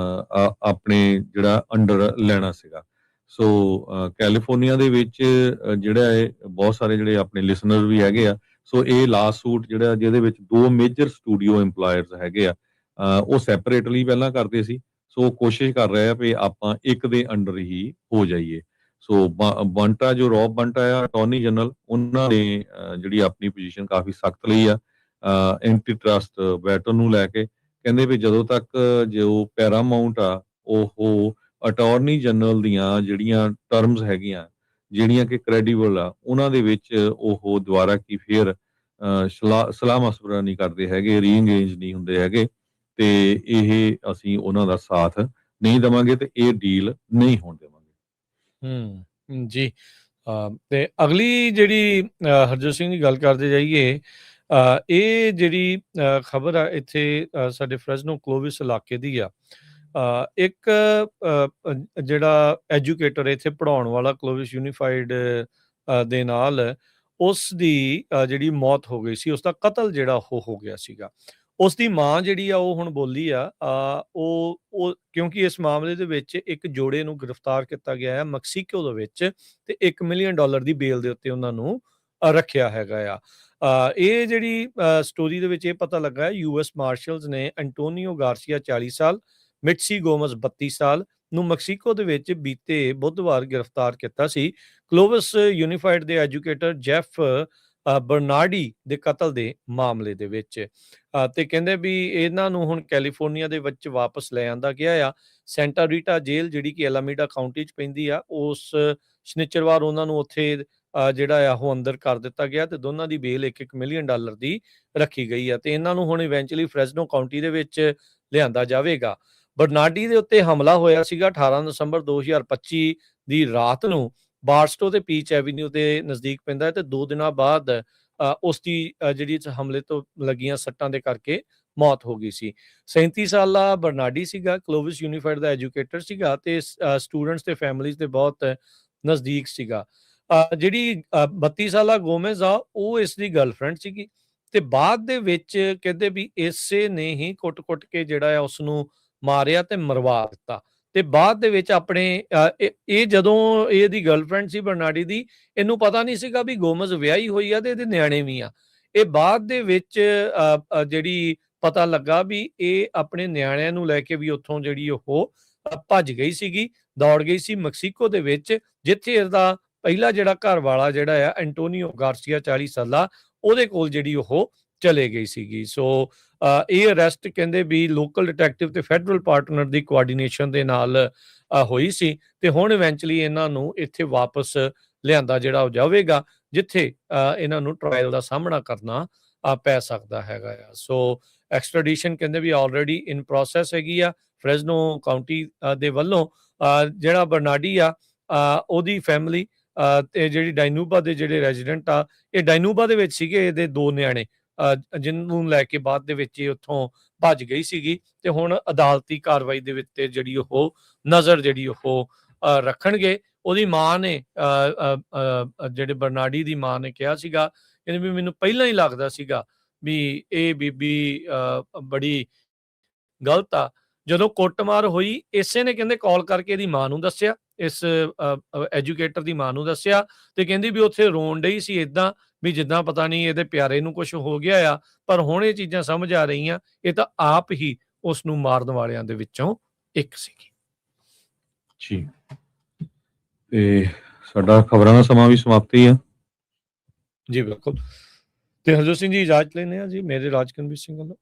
ਆਪਣੇ ਜਿਹੜਾ ਅੰਡਰ ਲੈਣਾ ਸੀਗਾ। ਸੋ ਕੈਲੀਫੋਰਨੀਆ ਦੇ ਵਿੱਚ ਜਿਹੜਾ ਹੈ ਬਹੁਤ ਸਾਰੇ ਜਿਹੜੇ ਆਪਣੇ ਲਿਸਨਰ ਵੀ ਹੈਗੇ ਆ। ਸੋ ਇਹ ਲਾਸਟ ਸੂਟ ਜਿਹੜਾ ਜਿਹਦੇ ਵਿੱਚ 2 ਮੇਜਰ ਸਟੂਡੀਓ EMPLOYERS ਹੈਗੇ ਆ, ਉਹ ਸੈਪਰੇਟਲੀ ਪਹਿਲਾਂ ਕਰਦੇ ਸੀ। ਸੋ ਕੋਸ਼ਿਸ਼ ਕਰ ਰਹੇ ਆ ਵੀ ਆਪਾਂ ਇੱਕ ਦੇ ਅੰਡਰ ਹੀ ਹੋ ਜਾਈਏ। ਸੋ ਬੰਟਾ ਜੋ ਰੌਬ ਬੰਟਾ ਆ ਅਟਾਰਨੀ ਜਨਰਲ, ਉਹਨਾਂ ਨੇ ਜਿਹੜੀ ਆਪਣੀ ਪੋਜੀਸ਼ਨ ਕਾਫੀ ਸਖਤ ਲਈ ਆ ਐਂਟੀ ਟਰਸਟ ਬੈਟਲ ਨੂੰ ਲੈ ਕੇ। ਕਹਿੰਦੇ ਵੀ ਜਦੋਂ ਤੱਕ ਜੋ ਪੈਰਾਮਾਊਂਟ ਆ ਉਹ ਅਟਾਰਨੀ ਜਨਰਲ ਦੀਆਂ ਜਿਹੜੀਆਂ ਟਰਮਸ ਹੈਗੀਆਂ ਜਿਹੜੀਆਂ ਕਿ ਕ੍ਰੈਡੀਬਲ ਆ, ਉਹਨਾਂ ਦੇ ਵਿੱਚ ਉਹ ਦੁਬਾਰਾ ਕੀ ਫੇਰ ਸਲਾਹ ਮਸ਼ਵਰਾ ਨਹੀਂ ਕਰਦੇ ਹੈਗੇ, ਰੀਇੰਗੇਜ ਨਹੀਂ ਹੁੰਦੇ ਹੈਗੇ, ਤੇ ਇਹ ਅਸੀਂ ਉਹਨਾਂ ਦਾ ਸਾਥ ਨਹੀਂ ਦੇਵਾਂਗੇ ਤੇ ਇਹ ਡੀਲ ਨਹੀਂ ਹੋਣ ਦੇਵਾਂਗੇ। ਜੀ ਤੇ ਅਗਲੀ ਜਿਹੜੀ ਹਰਜੋਤ ਸਿੰਘ ਦੀ ਗੱਲ ਕਰਦੇ ਜਾਈਏ, ਇਹ ਜਿਹੜੀ ਖਬਰ ਆ ਇੱਥੇ ਸਾਡੇ ਫ੍ਰੈਜ਼ਨੋ ਕਲੋਵਿਸ ਇਲਾਕੇ ਦੀ ਆ। ਇੱਕ ਜਿਹੜਾ ਐਜੂਕੇਟਰ ਇੱਥੇ ਪੜ੍ਹਾਉਣ ਵਾਲਾ ਕਲੋਵਿਸ ਯੂਨੀਫਾਈਡ ਦੇ ਨਾਲ, ਉਸ ਦੀ ਜਿਹੜੀ ਮੌਤ ਹੋ ਗਈ ਸੀ, ਉਸ ਦਾ ਕਤਲ ਜਿਹੜਾ ਉਹ ਹੋ ਗਿਆ ਸੀਗਾ। ਉਸ ਦੀ ਮਾਂ ਜਿਹੜੀ ਆ ਉਹ ਹੁਣ ਬੋਲੀ ਆ, ਉਹ ਕਿਉਂਕਿ ਇਸ ਮਾਮਲੇ ਦੇ ਵਿੱਚ ਇੱਕ ਜੋੜੇ ਨੂੰ ਗ੍ਰਿਫਤਾਰ ਕੀਤਾ ਗਿਆ ਹੈ ਮੈਕਸੀਕੋ ਦੇ ਵਿੱਚ, ਤੇ $1 ਮਿਲੀਅਨ ਦੀ ਬੇਲ ਦੇ ਉੱਤੇ ਉਹਨਾਂ ਨੂੰ ਰੱਖਿਆ ਹੈਗਾ ਆ। ਇਹ ਜਿਹੜੀ ਸਟੋਰੀ ਦੇ ਵਿੱਚ ਇਹ ਪਤਾ ਲੱਗਾ US ਮਾਰਸ਼ਲਸ ਨੇ ਐਂਟੋਨੀਓ ਗਾਰਸੀਆ 40 ਸਾਲ, ਮਿਟਸੀ ਗੋਮਸ 32 ਸਾਲ ਨੂੰ ਮੈਕਸੀਕੋ ਦੇ ਵਿੱਚ ਬੀਤੇ ਬੁੱਧਵਾਰ ਗ੍ਰਿਫਤਾਰ ਕੀਤਾ ਸੀ ਕਲੋਵਿਸ ਯੂਨੀਫਾਈਡ ਦੇ ਐਜੂਕੇਟਰ ਜੈਫ ਬਰਨਾਰਡੀ ਦੇ ਕਤਲ ਦੇ ਮਾਮਲੇ ਦੇ ਵਿੱਚ। ਤੇ ਕਹਿੰਦੇ ਵੀ ਇਹਨਾਂ ਨੂੰ ਹੁਣ ਕੈਲੀਫੋਰਨੀਆ ਦੇ ਵਿੱਚ ਵਾਪਸ ਲੈ ਆਂਦਾ ਗਿਆ ਆ। ਸੈਂਟਾ ਰੀਟਾ ਜੇਲ੍ਹ ਜਿਹੜੀ ਕਿ ਐਲਾਮੀਡਾ ਕਾਉਂਟੀ 'ਚ ਪੈਂਦੀ ਆ, ਉਸ ਸ਼ਨੀਚਰਵਾਰ ਉਹਨਾਂ ਨੂੰ ਉੱਥੇ ਜਿਹੜਾ ਆ ਉਹ ਅੰਦਰ ਕਰ ਦਿੱਤਾ ਗਿਆ ਤੇ ਦੋਨਾਂ ਦੀ ਬੇਲ $1 ਮਿਲੀਅਨ ਦੀ ਰੱਖੀ ਗਈ ਆ ਤੇ ਇਹਨਾਂ ਨੂੰ ਹੁਣ ਇਵੈਂਚੁਅਲੀ ਫ੍ਰੈਜ਼ਨੋ ਕਾਉਂਟੀ ਦੇ ਵਿੱਚ ਲਿਆਂਦਾ ਜਾਵੇਗਾ। ਬਰਨਾਰਡੀ ਦੇ ਉੱਤੇ ਹਮਲਾ ਹੋਇਆ ਸੀਗਾ 18 ਦਸੰਬਰ 2025 ਦੀ ਰਾਤ ਨੂੰ ਬਾਰਸਟੋ ਤੇ ਪੀਚ ਐਵੀਨਿਊ ਦੇ ਨਜ਼ਦੀਕ ਪੈਂਦਾ ਹੈ ਤੇ 2 ਦਿਨਾਂ ਬਾਅਦ ਉਸ ਦੀ ਜਿਹੜੀ ਇਸ ਹਮਲੇ ਤੋਂ ਲੱਗੀਆਂ ਸੱਟਾਂ ਦੇ ਕਰਕੇ ਮੌਤ ਹੋ ਗਈ ਸੀ। 37 ਸਾਲਾ ਬਰਨਾਰਡੀ ਸੀਗਾ, ਕਲੋਵਿਸ ਯੂਨੀਫਾਈਡ ਦਾ ਐਜੂਕੇਟਰ ਸੀਗਾ ਤੇ ਸਟੂਡੈਂਟਸ ਤੇ ਫੈਮਿਲੀਜ਼ ਦੇ ਬਹੁਤ ਨਜ਼ਦੀਕ ਸੀਗਾ। ਜਿਹੜੀ 32 ਸਾਲਾ ਗੋਮੇਜ਼ ਆ ਉਹ ਇਸ ਦੀ ਗਰਲਫ੍ਰੈਂਡ ਸੀਗੀ ਤੇ ਬਾਅਦ ਦੇ ਵਿੱਚ ਕਹਿੰਦੇ ਵੀ ਇਸੇ ਨੇ ਹੀ ਕੁੱਟ-ਕੁੱਟ ਕੇ ਜਿਹੜਾ ਆ ਉਸ ਨੂੰ ਮਾਰਿਆ ਤੇ ਮਰਵਾ ਦਿੱਤਾ। ਤੇ ਬਾਅਦ ਦੇ ਵਿੱਚ ਆਪਣੇ ਇਹ ਜਦੋਂ ਇਹਦੀ ਗਰਲਫ੍ਰੈਂਡ ਸੀ ਬਰਨਾਰਡੀ ਦੀ, ਇਹਨੂੰ ਪਤਾ ਨਹੀਂ ਸੀਗਾ ਵੀ ਗੋਮਜ਼ ਵਿਆਹੀ ਹੋਈ ਆ ਤੇ ਇਹਦੇ ਨਿਆਣੇ ਵੀ ਆ। ਇਹ ਬਾਅਦ ਦੇ ਵਿੱਚ ਜਿਹੜੀ ਪਤਾ ਲੱਗਾ ਵੀ ਇਹ ਆਪਣੇ ਨਿਆਣਿਆਂ ਨੂੰ ਲੈ ਕੇ ਵੀ ਉੱਥੋਂ ਜਿਹੜੀ ਉਹ ਭੱਜ ਗਈ ਸੀਗੀ, ਦੌੜ ਗਈ ਸੀ ਮੈਕਸੀਕੋ ਦੇ ਵਿੱਚ, ਜਿੱਥੇ ਇਹਦਾ ਪਹਿਲਾ ਜਿਹੜਾ ਘਰ ਵਾਲਾ ਜਿਹੜਾ ਆ ਐਂਟੋਨੀਓ ਗਾਰਸੀਆ 40 ਸਾਲਾ, ਉਹਦੇ ਕੋਲ ਜਿਹੜੀ ਉਹ ਚਲੇ ਗਈ ਸੀਗੀ। ਸੋ ਇਹ ਅਰੈਸਟ ਕਹਿੰਦੇ ਵੀ ਲੋਕਲ ਡਿਟੈਕਟਿਵ ਤੇ ਫੈਡਰਲ ਪਾਰਟਨਰ ਦੀ ਕੋਆਰਡੀਨੇਸ਼ਨ ਦੇ ਨਾਲ ਹੋਈ ਸੀ ਤੇ ਹੁਣ ਇਵੈਂਚੁਅਲੀ ਇਹਨਾਂ ਨੂੰ ਇੱਥੇ ਵਾਪਸ ਲਿਆਂਦਾ ਜਿਹੜਾ ਜਾਵੇਗਾ, ਜਿੱਥੇ ਇਹਨਾਂ ਨੂੰ ਟ੍ਰਾਇਲ ਦਾ ਸਾਹਮਣਾ ਕਰਨਾ ਪੈ ਸਕਦਾ ਹੈਗਾ ਆ। ਸੋ ਐਕਸਟ੍ਰੈਡੀਸ਼ਨ ਕਹਿੰਦੇ ਵੀ ਆਲਰੇਡੀ ਇਨ ਪ੍ਰੋਸੈਸ ਹੈਗੀ ਆ ਫ੍ਰੈਜ਼ਨੋ ਕਾਉਂਟੀ ਦੇ ਵੱਲੋਂ। ਜਿਹੜਾ ਬਰਨਾਰਡੀ ਆ ਉਹਦੀ ਫੈਮਿਲੀ ਤੇ ਜਿਹੜੀ ਡਾਇਨੂਬਾ ਦੇ ਜਿਹੜੇ ਰੈਜ਼ੀਡੈਂਟ ਆ, ਇਹ ਡਾਇਨੂਬਾ ਦੇ ਵਿੱਚ ਸੀਗੇ ਇਹਦੇ 2 ਨਿਆਣੇ, ਜਿਹਨੂੰ ਲੈ ਕੇ ਬਾਅਦ ਦੇ ਵਿੱਚ ਇਹ ਉੱਥੋਂ ਭੱਜ ਗਈ ਸੀਗੀ ਤੇ ਹੁਣ ਅਦਾਲਤੀ ਕਾਰਵਾਈ ਦੇ ਵਿੱਚ ਜਿਹੜੀ ਉਹ ਨਜ਼ਰ ਜਿਹੜੀ ਉਹ ਰੱਖਣਗੇ। ਉਹਦੀ ਮਾਂ ਨੇ ਜਿਹੜੇ ਬਰਨਾਰਡੀ ਦੀ ਮਾਂ ਨੇ ਕਿਹਾ ਸੀਗਾ, ਕਹਿੰਦੇ ਵੀ ਮੈਨੂੰ ਪਹਿਲਾਂ ਹੀ ਲੱਗਦਾ ਸੀਗਾ ਵੀ ਇਹ ਬੀਬੀ ਬੜੀ ਗਲਤ ਆ। ਜਦੋਂ ਕੁੱਟਮਾਰ ਹੋਈ ਇਸੇ ਨੇ ਕਹਿੰਦੇ ਕਾਲ ਕਰਕੇ ਇਹਦੀ ਮਾਂ ਨੂੰ ਦੱਸਿਆ, ਇਸ ਐਜੂਕੇਟਰ ਦੀ ਮਾਂ ਨੂੰ ਦੱਸਿਆ ਤੇ ਕਹਿੰਦੀ ਵੀ ਉੱਥੇ ਰੋਣ ਡਈ ਸੀ ਏਦਾਂ ਵੀ ਜਿੱਦਾਂ ਪਤਾ ਨਹੀਂ ਇਹਦੇ ਪਿਆਰੇ ਨੂੰ ਕੁਝ ਹੋ ਗਿਆ ਆ। ਪਰ ਹੁਣ ਇਹ ਚੀਜ਼ਾਂ ਸਮਝ ਆ ਰਹੀਆਂ ਇਹ ਤਾਂ ਆਪ ਹੀ ਉਸ ਨੂੰ ਮਾਰਨ ਵਾਲਿਆਂ ਦੇ ਵਿੱਚੋਂ ਇੱਕ ਸੀਗੀ। ਜੀ, ਤੇ ਸਾਡਾ ਖਬਰਾਂ ਦਾ ਸਮਾਂ ਵੀ ਸਮਾਪਤੀ ਆ ਜੀ, ਬਿਲਕੁਲ। ਤੇ ਹਰਜੋਤ ਸਿੰਘ ਜੀ ਇਜਾਜ਼ਤ ਲੈਂਦੇ ਆ ਜੀ, ਮੇਰੇ ਰਾਜਕਨਵੀਰ ਸਿੰਘ ਵੱਲੋਂ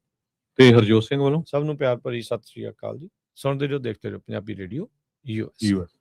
ਤੇ ਹਰਜੋਤ ਸਿੰਘ ਵੱਲੋਂ ਸਭ ਨੂੰ ਪਿਆਰ ਭਰੀ ਸਤਿ ਸ੍ਰੀ ਅਕਾਲ ਜੀ। ਸੁਣਦੇ ਰਹੋ, ਦੇਖਦੇ ਰਹੋ ਪੰਜਾਬੀ ਰੇਡੀਓ US।